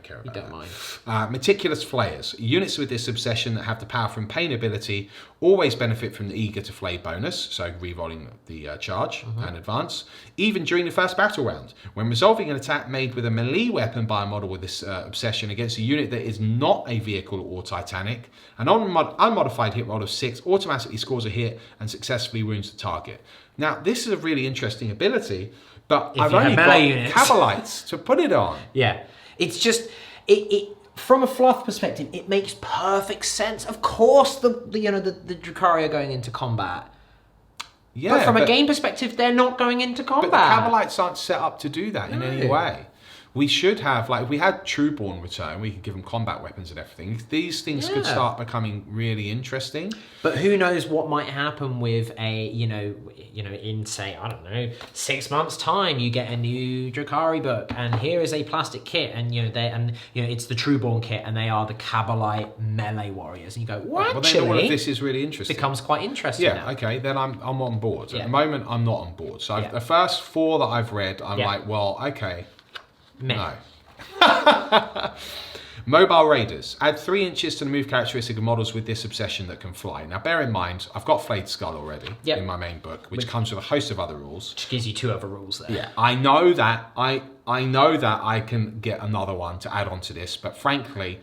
care about you don't that. mind. Meticulous Flayers. Units with this obsession that have the Power from Pain ability always benefit from the Eager to Flay bonus, so re-rolling the charge and advance, even during the first battle round. When resolving an attack made with a melee weapon by a model with this obsession against a unit that is not a vehicle or Titanic, an unmodified hit roll of 6 automatically scores a hit and successfully wounds the target. Now, this is a really interesting ability, but I've only got Cabalites to put it on. Yeah, it's just it from a fluff perspective, it makes perfect sense. Of course, the Drukhari are going into combat. Yeah, but from a game perspective, they're not going into combat. But the Cabalites aren't set up to do that in any way. We should have, if we had Trueborn return, we could give them combat weapons and everything. These things could start becoming really interesting. But who knows what might happen with a, in say, I don't know, 6 months time, you get a new Drukhari book, and here is a plastic kit, and it's the Trueborn kit, and they are the Cabalite melee warriors, and you go, well, actually, then all of this is really interesting. Becomes quite interesting. Yeah, okay, then I'm on board. At the moment, I'm not on board. So the first 4 that I've read, I'm like, well, okay. No. Mobile Raiders. Add 3 inches to the move characteristic of models with this obsession that can fly. Now, bear in mind, I've got Flayed Skull already in my main book, which comes with a host of other rules. Which gives you 2 other rules there. Yeah, I know that. I know that I can get another one to add on to this, but frankly,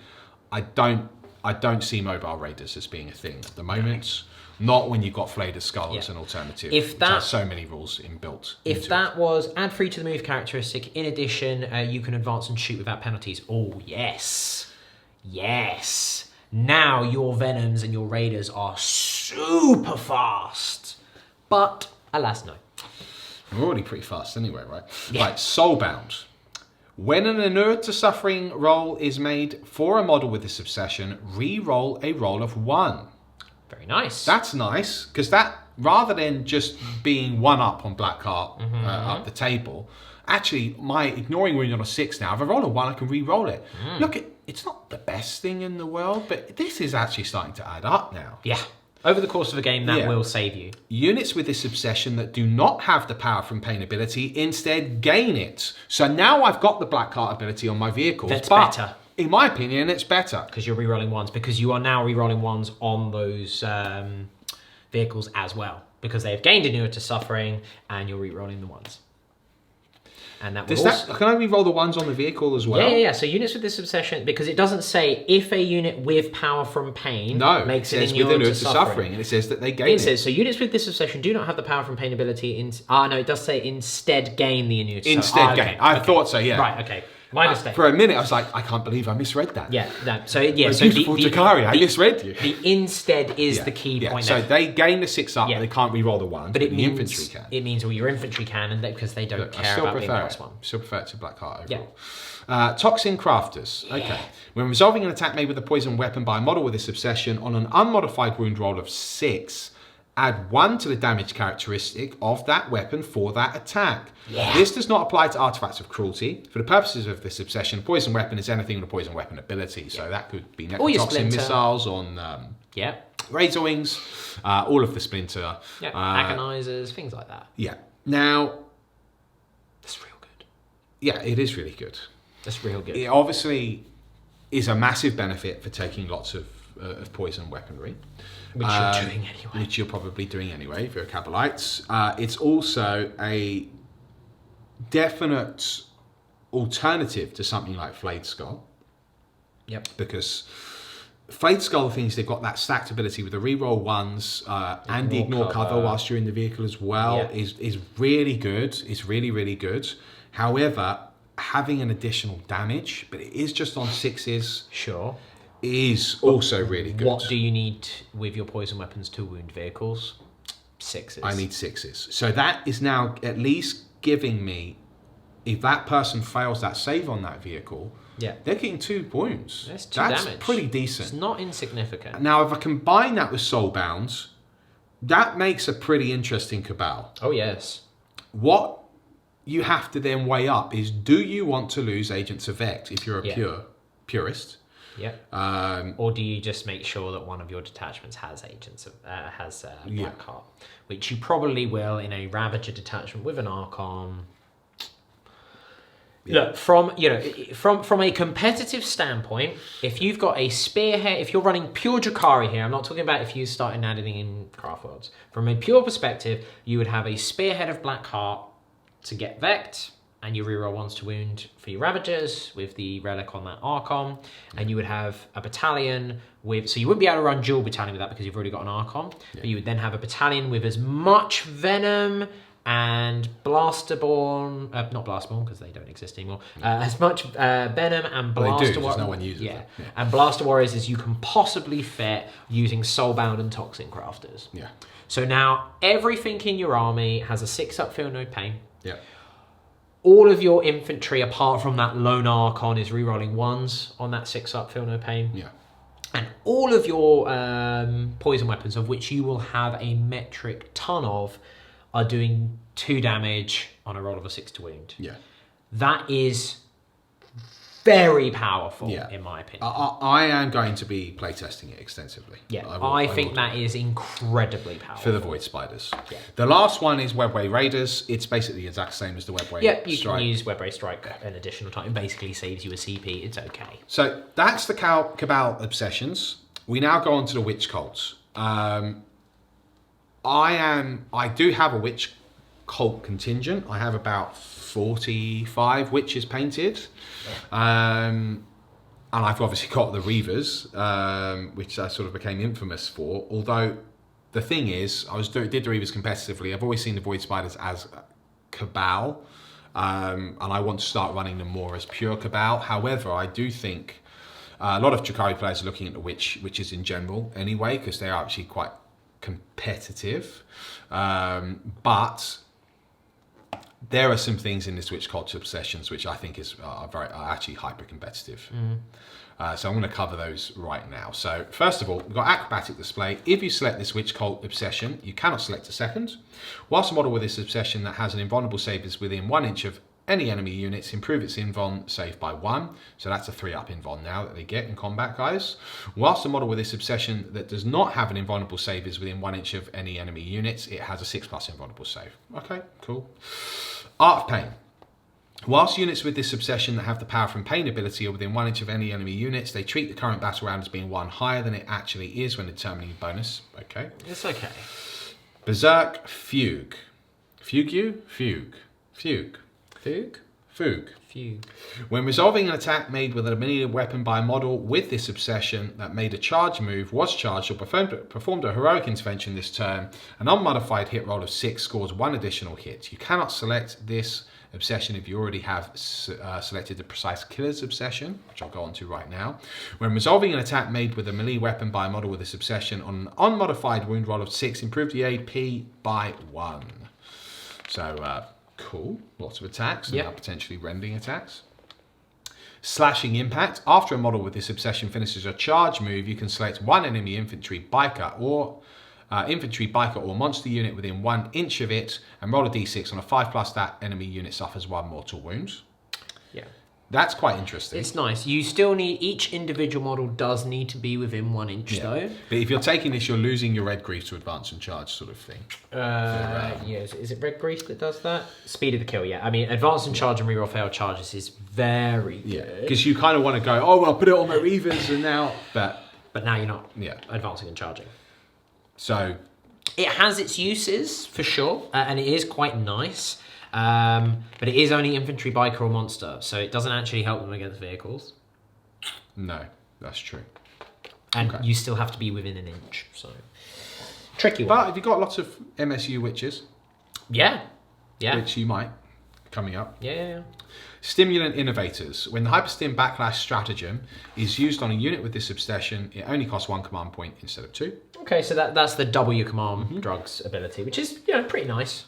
I don't see Mobile Raiders as being a thing at the moment. Not when you've got Flayed Skull as an alternative, which has so many rules inbuilt. If that was add 3 to the move characteristic, in addition, you can advance and shoot without penalties. Oh, yes. Yes. Now your Venoms and your Raiders are super fast. But, alas, no. We're already pretty fast anyway, right? Yeah. Right, Soulbound. When an inured to suffering roll is made for a model with this obsession, re-roll a roll of 1. Very nice. That's nice, because that, rather than just being 1 up on Blackheart up the table, actually, my ignoring wound on a 6 now, if I roll a 1, I can re-roll it. Look, it's not the best thing in the world, but this is actually starting to add up now. Yeah. Over the course of a game, that will save you. Units with this obsession that do not have the power from pain ability instead gain it. So now I've got the black heart ability on my vehicles. That's better. In my opinion, it's better. Because you're re-rolling 1s, because you are now re-rolling 1s on those vehicles as well. Because they have gained immunity to suffering, and you're re-rolling the 1s. And that can I re-roll the 1s on the vehicle as well? Yeah. So units with this obsession, because it doesn't say if a unit with power from pain makes it immune to suffering. And it says that they gain it. It says, so units with this obsession do not have the power from pain ability. No, it does say instead gain the immunity. Instead gain. I thought so, yeah. Right, okay. My mistake. For a minute, I was like, I can't believe I misread that. Yeah, no. So beautiful Jakari, I misread you. The instead is the key point. So they gain the 6 up, but they can't re-roll the 1. But the infantry can. It means all your infantry can, and because they don't care about being +1. Still prefer it to Black Heart overall. Toxin Crafters. Okay. When resolving an attack made with a poison weapon by a model with this obsession on an unmodified wound roll of 6, add 1 to the damage characteristic of that weapon for that attack. Yeah. This does not apply to artifacts of cruelty. For the purposes of this obsession, poison weapon is anything with a poison weapon ability. So that could be necrotoxin missiles on Razor Wings, all of the Splinter. Yeah, agonizers, things like that. Yeah. Now, that's real good. Yeah, it is really good. That's real good. It obviously is a massive benefit for taking lots of poison weaponry. Which you're doing anyway. Which you're probably doing anyway if you're Cabalites. It's also a definite alternative to something like Flayed Skull. Yep. Because Flayed Skull things, they've got that stacked ability with the reroll 1s and the ignore cover whilst you're in the vehicle as well is really good. It's really, really good. However, having an additional damage, but it is just on 6s. Sure. Is also really good. What do you need with your poison weapons to wound vehicles? 6s. I need 6s. So that is now at least giving me, if that person fails that save on that vehicle, they're getting 2 wounds. That's 2 damage. That's pretty decent. It's not insignificant. Now, if I combine that with Soulbound, that makes a pretty interesting cabal. Oh, yes. What you have to then weigh up is, do you want to lose Agents of Vex if you're a purist? Yeah. Or do you just make sure that one of your detachments has agents of Black Heart, which you probably will in a Ravager detachment with an Archon. Yeah. Look, from a competitive standpoint, if you've got a spearhead, if you're running pure Drakari here, I'm not talking about if you started adding in Craft Worlds. From a pure perspective, you would have a spearhead of Black Heart to get Vect, and you reroll 1s to wound for your Ravagers with the relic on that Archon, and you would have a battalion with, so you wouldn't be able to run dual battalion with that because you've already got an Archon, but you would then have a battalion with as much Venom and Blasterborn, not Blasterborn because they don't exist anymore, as much Venom and Blaster Warriors. No one uses them. Yeah. And Blaster Warriors as you can possibly fit using Soulbound and Toxin Crafters. Yeah. So now everything in your army has a 6-up Feel No Pain. Yeah. All of your infantry, apart from that lone Archon, is rerolling 1s on that 6-up Feel No Pain. Yeah. And all of your poison weapons, of which you will have a metric ton of, are doing 2 damage on a roll of a 6 to wound. Yeah. That is very powerful, in my opinion. I am going to be playtesting it extensively. Yeah, I think that is incredibly powerful. For the Void Spiders. Yeah. The last one is Webway Raiders. It's basically the exact same as the Webway Strike. Yeah, you can use Webway Strike an additional time. It basically saves you a CP. It's okay. So that's the Cabal Obsessions. We now go on to the Witch Cults. I do have a Witch Cult contingent. I have about 45 witches painted. And I've obviously got the Reavers, which I sort of became infamous for. Although the thing is, did the Reavers competitively. I've always seen the Void Spiders as Cabal, and I want to start running them more as pure Cabal. However, I do think a lot of Drakari players are looking at the witches in general anyway, because they are actually quite competitive. But there are some things in this Witch Culture Obsessions which I think are actually hyper competitive. So I'm going to cover those right now. So first of all, we've got Acrobatic Display. If you select this Witch Cult Obsession, you cannot select a second. Whilst a model with this obsession that has an invulnerable save is within 1 inch of any enemy units, improve its invuln save by 1. So that's a 3-up invuln now that they get in combat, guys. Whilst a model with this obsession that does not have an invulnerable save is within 1 inch of any enemy units, it has a 6+ invulnerable save. Okay, cool. Art of Pain. Whilst units with this obsession that have the power from Pain ability are within 1 inch of any enemy units, they treat the current battle round as being 1 higher than it actually is when determining bonus. Okay. It's okay. Berserk Fugue. Fugue? Fugue. Fugue. Fugue? Fugue. Fugue. When resolving an attack made with a melee weapon by a model with this obsession that made a charge move, was charged, or performed a heroic intervention this turn, an unmodified hit roll of 6 scores 1 additional hit. You cannot select this obsession if you already have selected the Precise Killer's obsession, which I'll go on to right now. When resolving an attack made with a melee weapon by a model with this obsession on an unmodified wound roll of 6, improve the AP by 1. So, cool. Lots of attacks, and now potentially rending attacks. Slashing Impact. After a model with this obsession finishes a charge move, you can select 1 enemy infantry, biker, or monster unit within 1 inch of it and roll a d6 on a 5+. That enemy unit suffers 1 mortal wound. Yeah. That's quite interesting. It's nice. You still need, each individual model does need to be within 1 inch though. But if you're taking this, you're losing your red grief to advance and charge sort of thing. Yes. Is it red grief that does that? Speed of the kill, yeah. I mean, advance and charge and reroll failed charges is very good. Yeah, because you kind of want to go, oh, well, I'll put it on my Reavers and now... But now you're not advancing and charging. So... It has its uses, for sure, and it is quite nice. But it is only infantry, biker, or monster, so it doesn't actually help them against vehicles. No, that's true. And you still have to be within 1 inch, so tricky one. But have you got lots of MSU witches? Yeah. Which you might, coming up. Yeah. Stimulant Innovators. When the Hyperstim Backlash stratagem is used on a unit with this obsession, it only costs 1 command point instead of 2. Okay, so that's the W command drugs ability, which is pretty nice.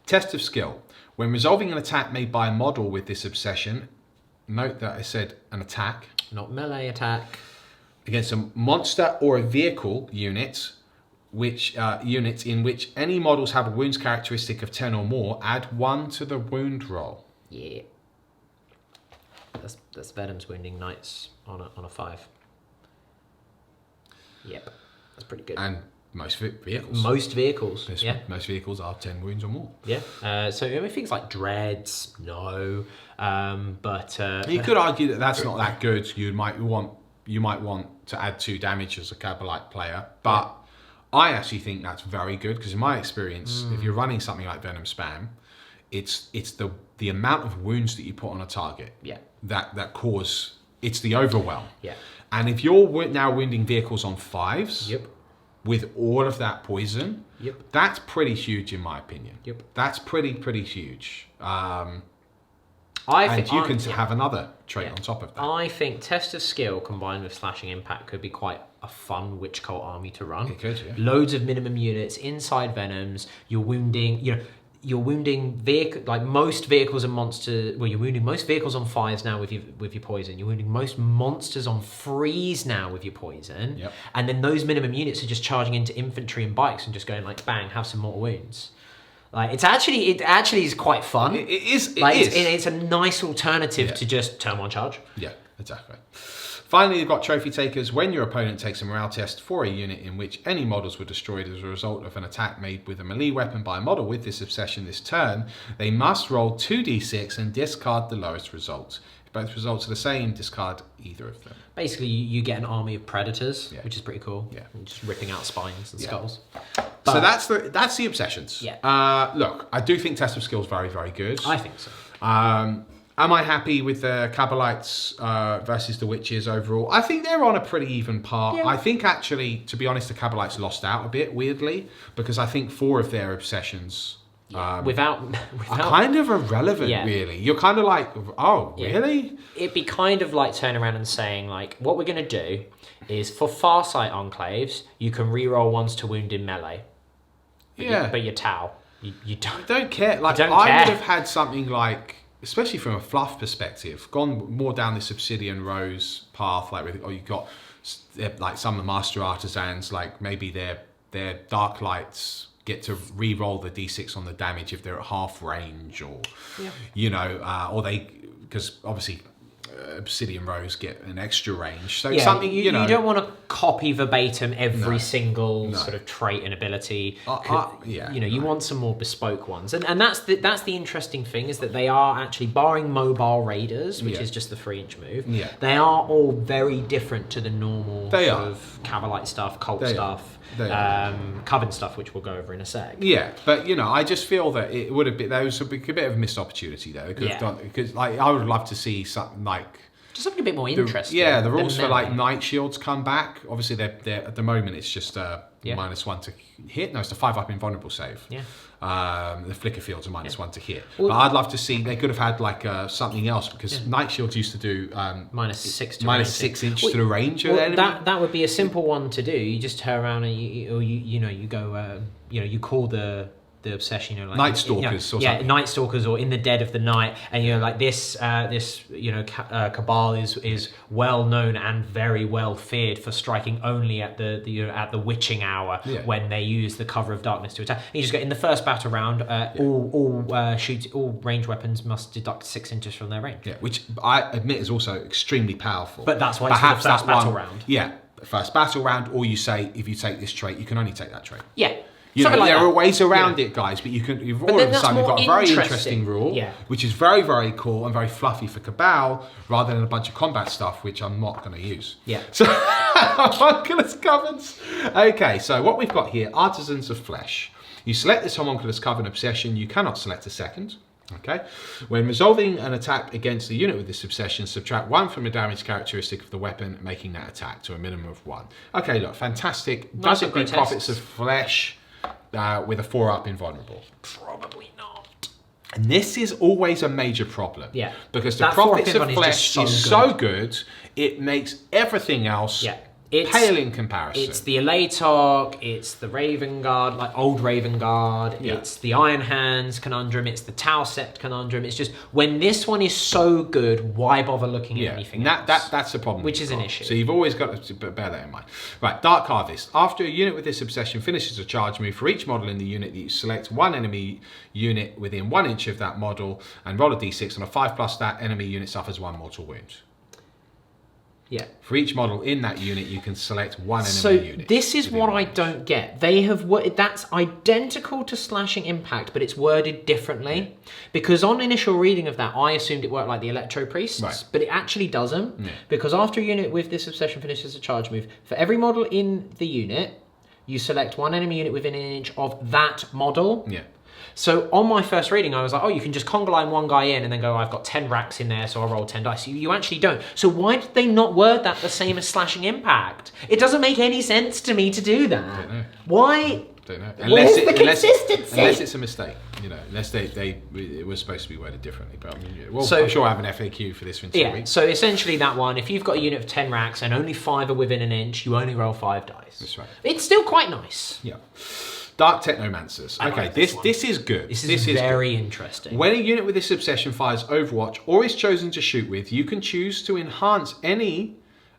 Test of Skill. When resolving an attack made by a model with this obsession, note that I said an attack. Not melee attack. Against a monster or a vehicle unit, units in which any models have a wounds characteristic of 10 or more, add 1 to the wound roll. Yeah. That's Venom's wounding knights on a 5. Yep. That's pretty good. And most vehicles. Most vehicles. Most vehicles are 10 wounds or more. Yeah. So I mean, things like dreads, no. But you could argue that that's not that good. You might want to add 2 damage as a Cabalite player, but I actually think that's very good because in my experience, if you're running something like Venom Spam, it's the amount of wounds that you put on a target. Yeah. That cause it's the overwhelm. Yeah. And if you're now wounding vehicles on 5s. Yep. With all of that poison, that's pretty huge in my opinion. That's pretty huge. And you can have another trait on top of that. I think Test of Skill combined with Slashing Impact could be quite a fun Witch Cult army to run. It could, yeah. Loads of minimum units, inside Venoms, you're wounding, you're wounding most vehicles and monsters. Well, you're wounding most vehicles on 5s now with your poison. You're wounding most monsters on 3s now with your poison. Yep. And then those minimum units are just charging into infantry and bikes and just going like bang, have some mortal wounds. Like it actually is quite fun. It is. It's a nice alternative to just turn 1 charge. Yeah, exactly. Finally, you've got Trophy Takers. When your opponent takes a morale test for a unit in which any models were destroyed as a result of an attack made with a melee weapon by a model with this obsession this turn, they must roll 2d6 and discard the lowest result. If both results are the same, discard either of them. Basically, you get an army of predators, which is pretty cool. Yeah. And just ripping out spines and skulls. So that's the obsessions. Yeah. Look, I do think Test of Skill is very, very good. I think so. Am I happy with the Cabalites versus the Witches overall? I think they're on a pretty even par. Yeah. I think actually, to be honest, the Cabalites lost out a bit, weirdly, because I think 4 of their obsessions without are kind of irrelevant, really. You're kind of like, oh, really? It'd be kind of like turning around and saying, like, what we're going to do is for Farsight Enclaves, you can reroll 1s to wound in melee. But you're Tau. You don't care. Like, I would have had something like, especially from a fluff perspective, gone more down this Obsidian Rose path, you've got like some of the Master Artisans, like maybe their Dark Lights get to re-roll the d6 on the damage if they're at half range, or you know, or they, because obviously Obsidian Rose get an extra range. So something you know, you don't want to copy verbatim every single sort of trait and ability. You know, you want some more bespoke ones, and that's the interesting thing, is that they are actually, barring Mobile Raiders, which is just the 3-inch move. They are all very different to the normal sort of Cavalite stuff, Cult stuff. Coven stuff, which we'll go over in a sec. Yeah, but you know, I just feel that it would have been, there was a bit of a missed opportunity there. Because like, I would love to see something like just something a bit more interesting. The rules for like Night Shields come back. Obviously, they're at the moment it's just -1 to hit. No, it's a 5-up invulnerable save. The flicker fields are -1 to hit. Well, but I'd love to see, they could have had like something else, because Night Shields used to do -6 inch to the range of the enemy. That would be a simple one to do. You just turn around and you go you call the obsession, you know, like Night Stalkers or something. Night Stalkers, or in the dead of the night, and you know, like this Cabal is well known and very well feared for striking only at the witching hour when they use the cover of darkness to attack. And you just go, in the first battle round, all ranged weapons must deduct 6 inches from their range. Yeah, which I admit is also extremely powerful. But that's why it's the first battle round. Yeah, first battle round, or you say, if you take this trait, you can only take that trait. Yeah. You know, there are ways around it, guys, but you've all of a sudden got a very interesting rule, which is very, very cool and very fluffy for Cabal, rather than a bunch of combat stuff, which I'm not going to use. Yeah. So, Homunculus Covens. Okay, so what we've got here, Artisans of Flesh. You select this Homunculus Coven obsession, you cannot select a second. Okay. When resolving an attack against the unit with this obsession, subtract 1 from the damage characteristic of the weapon, making that attack to a minimum of 1. Okay, look, fantastic. Does it beat Prophets of Flesh with a 4-up invulnerable? Probably not. And this is always a major problem. Yeah. Because the Prophets of Flesh is so good, it makes everything else pale in comparison. It's the Elatarch, it's the Raven Guard, like old Raven Guard, it's the Iron Hands conundrum, it's the Tau Sept conundrum. It's just, when this one is so good, why bother looking at anything else? That's the problem. Which is an issue. So you've always got to bear that in mind. Right, Dark Harvest. After a unit with this obsession finishes a charge move, for each model in the unit that you select, one enemy unit within 1 inch of that model, and roll a d6. On a 5+, that enemy unit suffers 1 mortal wound. Yeah. For each model in that unit, you can select one enemy unit. So this is what I don't get. That's identical to Slashing Impact, but it's worded differently. Because on initial reading of that, I assumed it worked like the Electro Priests, but it actually doesn't. Because after a unit with this obsession finishes a charge move, for every model in the unit, you select one enemy unit within 1 inch of that model. Yeah. So on my first reading, I was like, oh, you can just conga line one guy in and then go, I've got 10 racks in there, so I'll roll 10 dice. You actually don't. So why did they not word that the same as Slashing Impact? It doesn't make any sense to me to do that. I don't know. Why? Don't know. Where's the consistency? Unless it's a mistake, you know. Unless it was supposed to be worded differently. But I mean, I'm sure I have an FAQ for this in 2 weeks. So essentially that one, if you've got a unit of 10 racks and only 5 are within 1 inch, you only roll 5 dice. That's right. It's still quite nice. Yeah. Dark Technomancers. Okay, this is good. This is very interesting. When a unit with this obsession fires Overwatch or is chosen to shoot with, you can choose to enhance any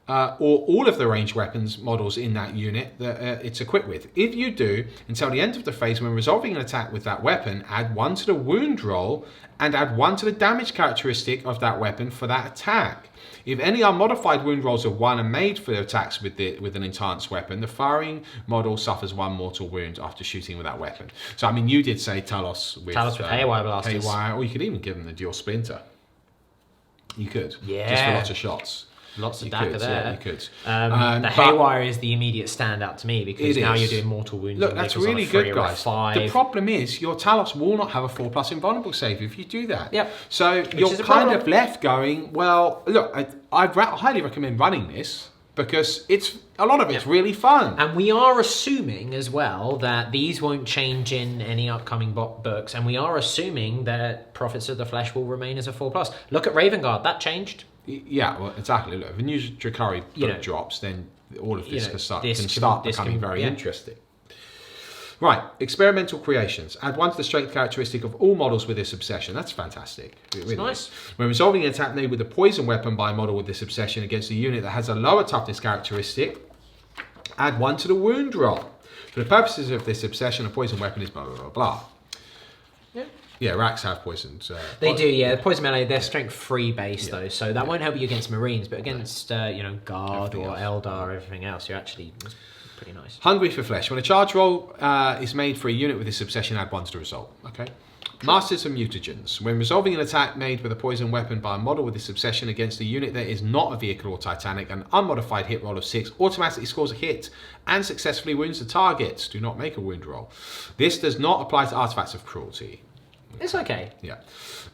or all of the ranged weapons models in that unit that it's equipped with. If you do, until the end of the phase, when resolving an attack with that weapon, add 1 to the wound roll and add 1 to the damage characteristic of that weapon for that attack. If any unmodified wound rolls are 1 and made for attacks with an enhanced weapon, the firing model suffers 1 mortal wound after shooting with that weapon. So, I mean, you did say Talos with Haywire Blasters. Haywire, or you could even give them the Dual Splinter. You could. Yeah. Just for lots of shots. Lots of dagger there. Yeah, you could. The Haywire is the immediate standout to me, because now you're doing mortal wounds. Look, that's really good, guys. The problem is your Talos will not have a 4+ invulnerable save if you do that. Yep. So you're kind of left going, well, look, I'd highly recommend running this, because a lot of it's really fun. And we are assuming as well that these won't change in any upcoming books, and we are assuming that Prophets of the Flesh will remain as a 4+. Look at Raven Guard, that changed. Yeah, well, exactly. Look, if a new Drakari book drops, then all of this can start becoming very interesting. Right, experimental creations. Add 1 to the strength characteristic of all models with this obsession. That's fantastic. Really nice. When resolving an attack made with a poison weapon by a model with this obsession against a unit that has a lower toughness characteristic, add 1 to the wound roll. For the purposes of this obsession, a poison weapon is blah, blah, blah, blah. Yeah, racks have poisons. They do, yeah. Poison melee, they're strength 3 base though, so that won't help you against Marines, but against Guard or Eldar, everything else, you're actually pretty nice. Hungry for flesh. When a charge roll is made for a unit with this obsession, add 1 to the result. Okay. Masters of Mutagens. When resolving an attack made with a poison weapon by a model with this obsession against a unit that is not a vehicle or Titanic, an unmodified hit roll of 6 automatically scores a hit and successfully wounds the target. Do not make a wound roll. This does not apply to artifacts of cruelty. It's okay. Yeah.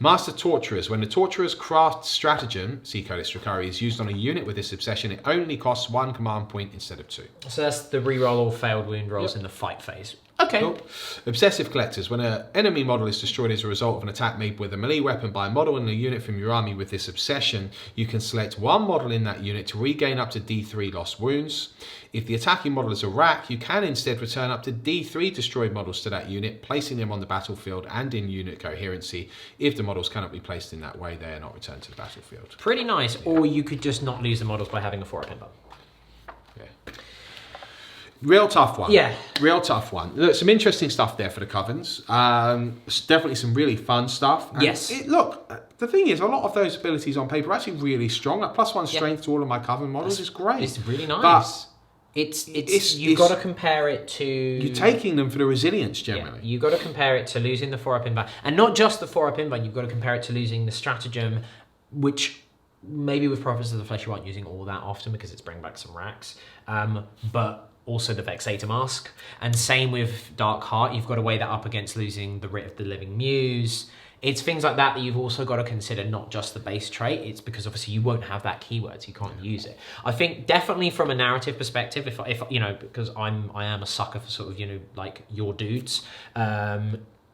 Master Torturers. When the Torturer's craft stratagem, see Codex Dracari, is used on a unit with this obsession, it only costs 1 command point instead of 2. So that's the reroll all failed wound rolls in the fight phase. Okay. Cool. Obsessive Collectors. When an enemy model is destroyed as a result of an attack made with a melee weapon by a model in a unit from your army with this obsession, you can select one model in that unit to regain up to D3 lost wounds. If the attacking model is a rack, you can instead return up to D3 destroyed models to that unit, placing them on the battlefield and in unit coherency. If the models cannot be placed in that way, they are not returned to the battlefield. Pretty nice. Yeah. Or you could just not lose the models by having a 4-up inbound. Yeah. Real tough one. Yeah. Real tough one. Look, some interesting stuff there for the Covens. Definitely some really fun stuff. And yes. Look, the thing is, a lot of those abilities on paper are actually really strong. Like +1 strength to all of my Coven models is great. It's really nice. But you've got to compare it to... You're taking them for the resilience, generally. Yeah, you've got to compare it to losing the 4-up inbound. And not just the 4-up inbound, you've got to compare it to losing the stratagem, which maybe with Prophets of the Flesh you aren't using all that often because it's bringing back some racks. But also the Vexator Mask. And same with Dark Heart, you've got to weigh that up against losing the Writ of the Living Muse. It's things like that you've also got to consider, not just the base trait. It's because obviously you won't have that keyword, so you can't use it. I think definitely from a narrative perspective, if because I am a sucker for sort of like your dudes.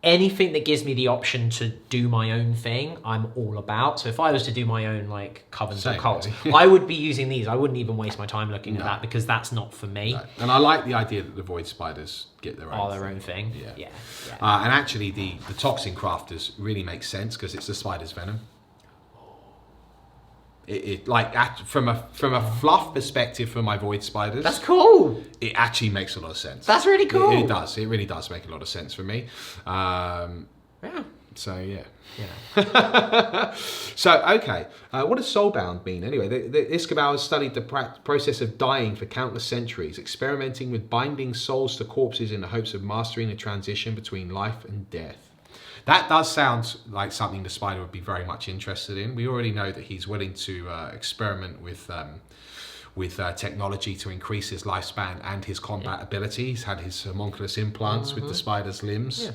Anything that gives me the option to do my own thing, I'm all about. So if I was to do my own like Covens or cults, I would be using these. I wouldn't even waste my time looking at that because that's not for me. No. And I like the idea that the Void Spiders get their own thing. Yeah. And actually the Toxin Crafters really makes sense because it's the Spider's Venom. From a fluff perspective for my Void Spiders, that's cool. It actually makes a lot of sense. That's really cool. It does. It really does make a lot of sense for me. So yeah. So okay, what does soulbound mean anyway? The Iskabal has studied the process of dying for countless centuries, experimenting with binding souls to corpses in the hopes of mastering the transition between life and death. That does sound like something the Spider would be very much interested in. We already know that he's willing to experiment with technology to increase his lifespan and his combat ability. He's had his homunculus implants with the Spider's limbs.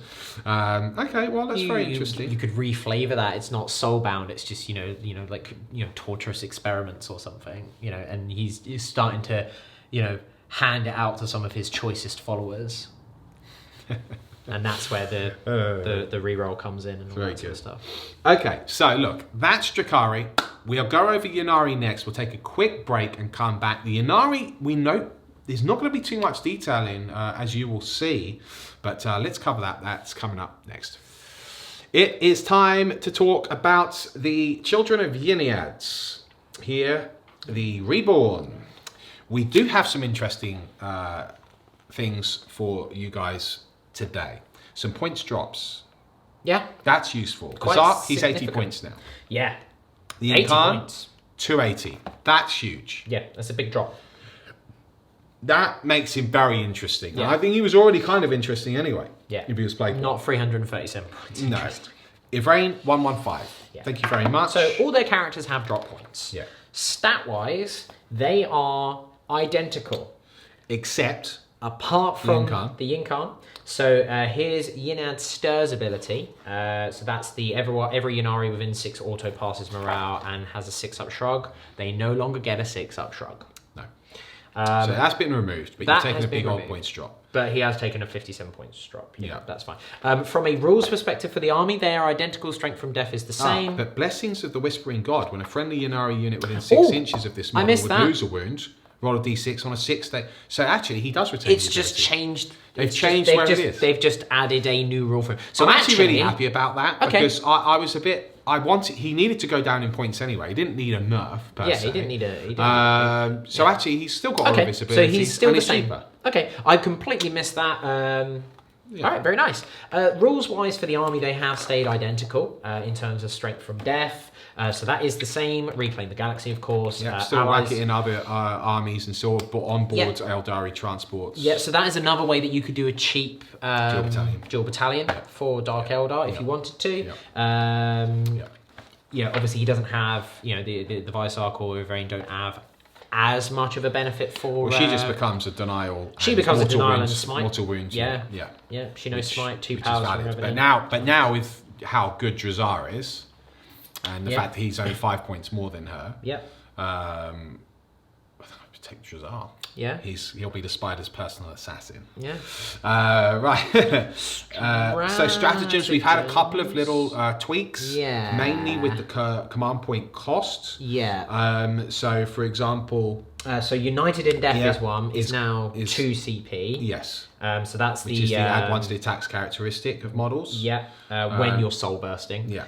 Yeah. Okay, well that's very interesting. You could reflavor that. It's not soulbound. It's just torturous experiments or something. And he's starting to hand it out to some of his choicest followers. And that's where the reroll comes in and all that sort of stuff. Okay, so look, that's Dracari. We'll go over Ynnari next. We'll take a quick break and come back. The Ynnari, we know there's not going to be too much detail in, as you will see. But let's cover that. That's coming up next. It is time to talk about the Children of Yniads. Here, the Reborn. We do have some interesting things for you guys today. Some points drops. Yeah. That's useful. Because he's 80 points now. Yeah. The Incan, 280. That's huge. Yeah, that's a big drop. That makes him very interesting. Yeah. I think he was already kind of interesting anyway. Yeah. If he was played. Not 337 points. No. Ivrain, 115. Yeah. Thank you very much. So all their characters have drop points. Yeah. Stat-wise, they are identical. Except... apart from the Incan. So here's Ynnad Stir's ability. So that's the every Ynnari within 6 auto passes morale and has a 6-up shrug. They no longer get a 6-up shrug. No. So that's been removed, but you've taken a big old points drop. But he has taken a 57 points drop. Yeah, that's fine. From a rules perspective for the army, they are identical. Strength from death is the same. But Blessings of the Whispering God, when a friendly Ynnari unit within 6 inches of this model would lose a wound, roll a d6 on a 6 day. So actually, he does retain. It's just changed. They've changed where it is. They've just added a new rule for him. So I'm actually really happy about that because I was a bit he needed to go down in points anyway. He didn't need a nerf per se. He didn't need a. So actually, he's still got all of his abilities. So he's still the same. Cheaper. Okay, I completely missed that. All right, very nice. Rules-wise for the army, they have stayed identical in terms of strength from death. So that is the same. Reclaim the Galaxy, of course. Still like it in other armies and still on board Eldari transports. Yeah, so that is another way that you could do a cheap dual battalion for Dark Eldar if you wanted to. Obviously he doesn't have, the Vice-Arch or Ivane don't have as much of a benefit for... Well, she just becomes a denial. She becomes a denial and smite. Mortal wounds. Yeah. She knows smite, 2 powers from everything. But now with how good Drazar is, and the fact that he's only 5 points more than her. Take Drazar. Yeah. He'll be the Spider's personal assassin. Yeah. Right. So stratagems, we've had a couple of little tweaks. Yeah. Mainly with the command point costs. Yeah. So for example. So United in Death is now 2 CP. Yes. So that's which is the add 1 to the attacks characteristic of models. Yeah. When you're soul bursting. Yeah.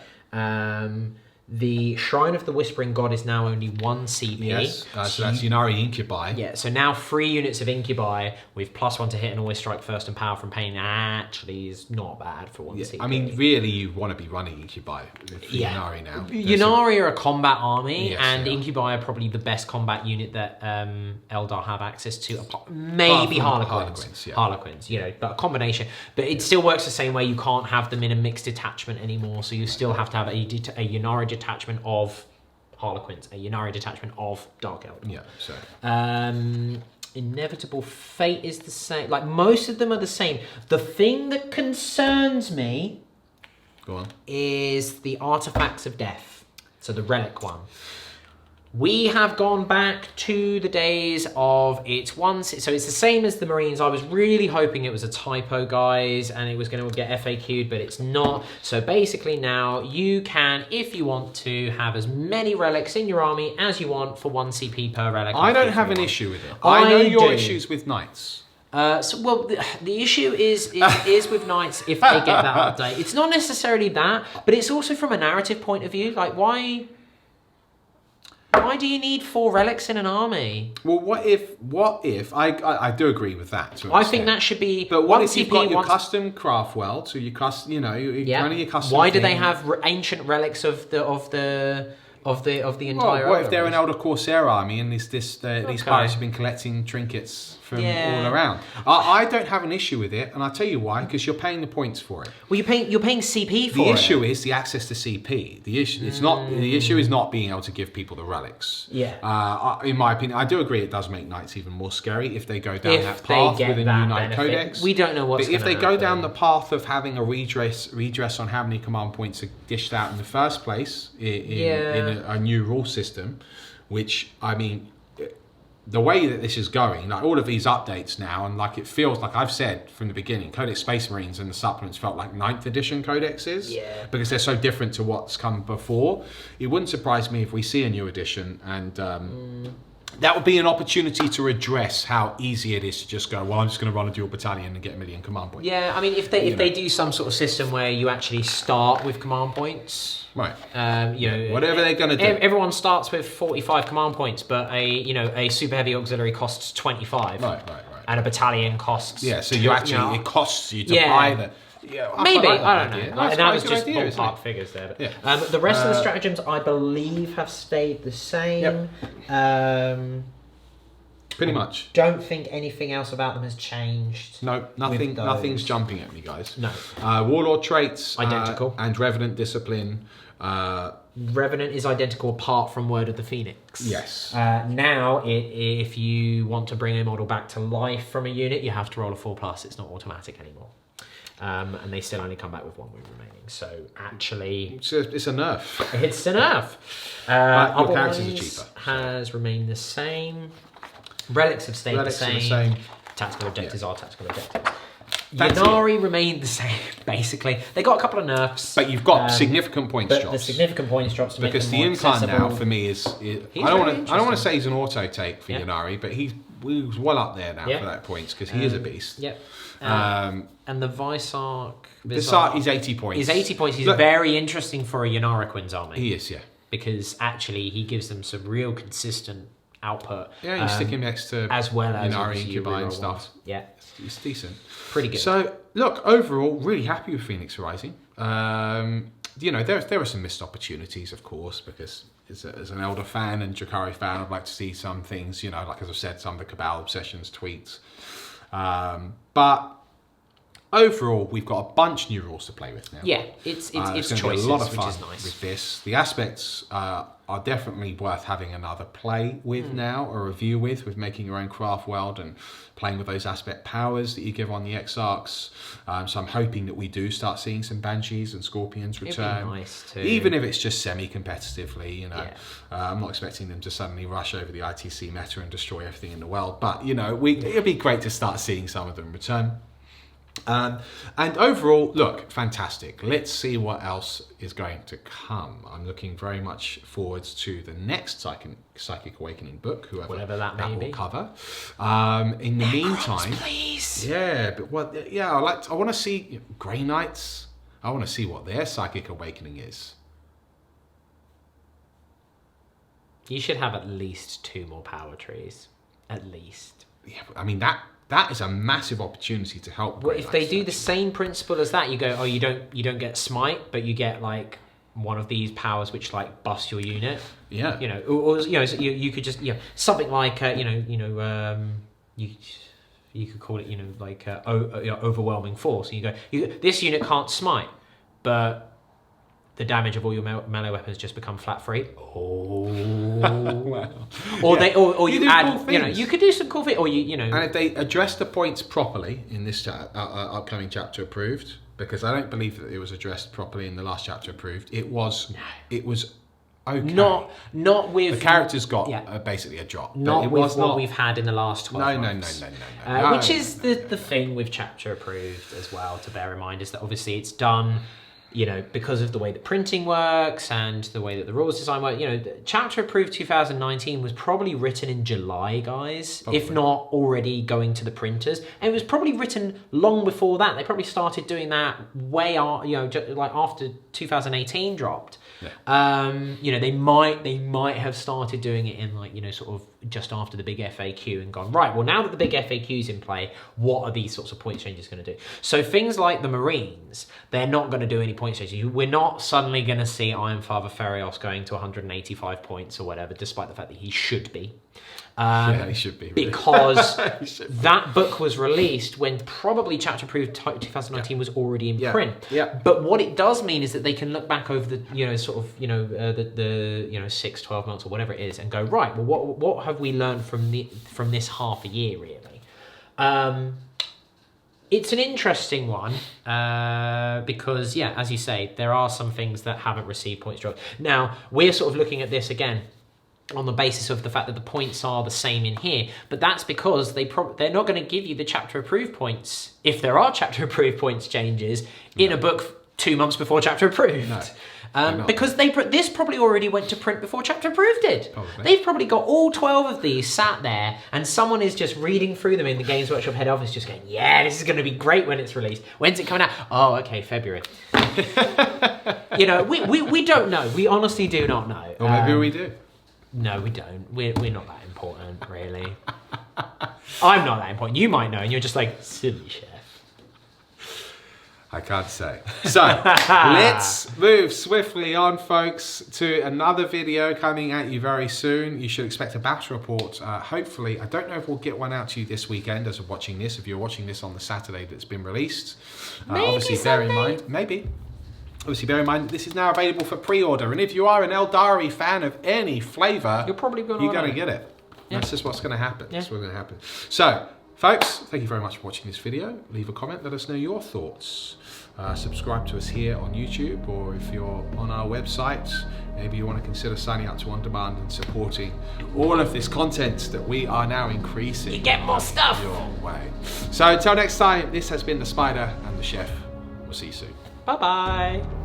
The Shrine of the Whispering God is now only 1 CP. Yes, so that's Ynnari Incubi. Yeah, so now 3 units of Incubi with +1 to hit and always strike first and power from pain actually is not bad for 1 CP. I mean, really, you want to be running Incubi with Ynnari now. Ynnari are a combat army, and Incubi are probably the best combat unit that Eldar have access to. Maybe Harlequins. Harlequins, but a combination. But it still works the same way. You can't have them in a mixed detachment anymore, so you still have to have a Ynnari detachment of Harlequins, a Ynnari detachment of Dark Eldar. Yeah, so. Inevitable Fate is the same. Like, most of them are the same. The thing that concerns me is the Artifacts of Death. So the Relic one. We have gone back to the days of so it's the same as the Marines. I was really hoping it was a typo, guys, and it was going to get FAQ'd, but it's not. So basically now you can, if you want to, have as many relics in your army as you want for 1 CP per relic. I don't have an issue with it. I know your issues with Knights. The issue is with Knights if they get that update. It's not necessarily that, but it's also from a narrative point of view. Like, why do you need 4 relics in an army? Well, what if I do agree with that. I think that should be. But what if you've got your custom craft world? So your custom, running your custom. Why do they have ancient relics of the entire? What if they're an Elder Corsair army and these pirates have been collecting trinkets from all around? I don't have an issue with it, and I'll tell you why. Because you're paying the points for it. Well, you're paying CP for it. The issue is the access to CP. The issue is not being able to give people the relics. Yeah. In my opinion, I do agree it does make Knights even more scary if they go down that path with a new Knight Codex. We don't know what's. But if they go down the path of having a redress on how many command points are dished out in the first place in a new rule system, which, I mean, the way that this is going, like all of these updates now, and like it feels like I've said from the beginning, Codex Space Marines and the supplements felt like 9th edition codexes, because they're so different to what's come before. It wouldn't surprise me if we see a new edition, and that would be an opportunity to address how easy it is to just go, well, I'm just going to run a dual battalion and get 1 million command points. Yeah, I mean, if they do some sort of system where you actually start with command points, right? Whatever they're going to do. Everyone starts with 45 command points, but a super heavy auxiliary costs 25. Right. And a battalion costs. Yeah, so it costs you to buy the. Yeah, maybe, I don't know. Like, that was just ballpark figures there. But, the rest of the stratagems, I believe, have stayed the same. Pretty much. Don't think anything else about them has changed. No, nothing's jumping at me, guys. No. Warlord Traits. Identical. And Revenant Discipline. Revenant is identical apart from Word of the Phoenix. Yes. Now, if you want to bring a model back to life from a unit, you have to roll a 4+. It's not automatic anymore. And they still only come back with 1 wound remaining. So actually, it's a nerf. It's a nerf. But your characters are cheaper. Has remained the same. Relics have stayed the same. Tactical objectives are tactical objectives. Ynnari remained the same, basically. They got a couple of nerfs. But you've got significant points drops. The significant points drops to because make them more the Incline accessible. now, for me, is I don't want to say he's an auto take for Ynnari, but he's well up there now for that points, because he is a beast. Yep. And the Visarch is 80 points. He's 80 points. He's very interesting for a Ynnariquin's army. He is, yeah. Because actually he gives them some real consistent output. Yeah, you stick him next to as well as Ynnari, Incubi and stuff. Yeah. It's decent. Pretty good. So, look, overall, really happy with Phoenix Rising. You know, there are some missed opportunities, of course, because as an Elder fan and Drakari fan, I'd like to see some things, you know, like as I've said, some of the Cabal Obsessions tweets. But overall, we've got a bunch of new rules to play with now. Yeah, it's choices, be a lot of fun which is nice. with this. The aspects are definitely worth having another play with now, or review with making your own craft world and playing with those aspect powers that you give on the Exarchs. So I'm hoping that we do start seeing some Banshees and Scorpions return. It'd be nice too. Even if it's just semi-competitively, you know. I'm not expecting them to suddenly rush over the ITC meta and destroy everything in the world, but you know, it'd be great to start seeing some of them return. And overall, look, fantastic. Let's see what else is going to come. I'm looking very much forwards to the next Psychic Awakening book, whatever that will cover. In the meantime, please. Yeah, but I want to see Grey Knights. I want to see what their Psychic Awakening is. You should have at least 2 more power trees, at least. Yeah, I mean that is a massive opportunity to help. Well, if they do the same principle as that, you go, oh, you don't get smite, but you get like one of these powers which like buffs your unit. Yeah. You know, or you know, so you could just something like you could call it like overwhelming force. And you go, this unit can't smite, but the damage of all your melee weapons just become flat free. Oh, wow. Or you add, cool you could do some cool things, or And if they address the points properly in this upcoming chapter approved, because I don't believe that it was addressed properly in the last chapter approved. It was okay. Not with the characters got basically a drop. Not with what we've had in the last 12 months. No. Which is the thing with chapter approved as well to bear in mind, is that obviously it's done. Because of the way that printing works and the way that the rules design work, Chapter Approved 2019 was probably written in July, guys, if not already going to the printers. And it was probably written long before that. They probably started doing that way, like after 2018 dropped. Yeah. They might have started doing it in sort of just after the big FAQ and gone, right, well, now that the big FAQ's in play, what are these sorts of point changes going to do? So things like the Marines, they're not going to do any point changes. We're not suddenly going to see Ironfather Ferios going to 185 points or whatever, despite the fact that he should be. He should be. Really. Because that book was released when probably Chapter Approved 2019 was already in print. Yeah. But what it does mean is that they can look back over the, the 6, 12 months or whatever it is and go, right, well, what have we learned from this half a year, really? It's an interesting one because, as you say, there are some things that haven't received points dropped. Now, we're sort of looking at this again on the basis of the fact that the points are the same in here, but that's because they're not going to give you the chapter approved points, if there are chapter approved points changes, in a book 2 months before chapter approved. No. Because this probably already went to print before chapter approved did. Probably. They've probably got all 12 of these sat there, and someone is just reading through them in the Games Workshop head office, just going, yeah, this is going to be great when it's released. When's it coming out? Oh, okay, February. We don't know. We honestly do not know. Or maybe we do. No, we don't. We're not that important, really. I'm not that important. You might know, and you're just like, silly chef. I can't say. So, let's move swiftly on, folks, to another video coming at you very soon. You should expect a battle report. Hopefully, I don't know if we'll get one out to you this weekend as of watching this, if you're watching this on the Saturday that's been released. Obviously, bear in mind, Obviously, bear in mind, this is now available for pre-order. And if you are an Eldari fan of any flavour, you're probably going to get it. Yeah. That's just what's going to happen. Yeah. That's what's going to happen. So, Folks, thank you very much for watching this video. Leave a comment, let us know your thoughts. Subscribe to us here on YouTube, or if you're on our website, maybe you want to consider signing up to On Demand and supporting all of this content that we are now increasing. You get more stuff your way. So until next time, this has been the Spider and the Chef. We'll see you soon. Bye bye.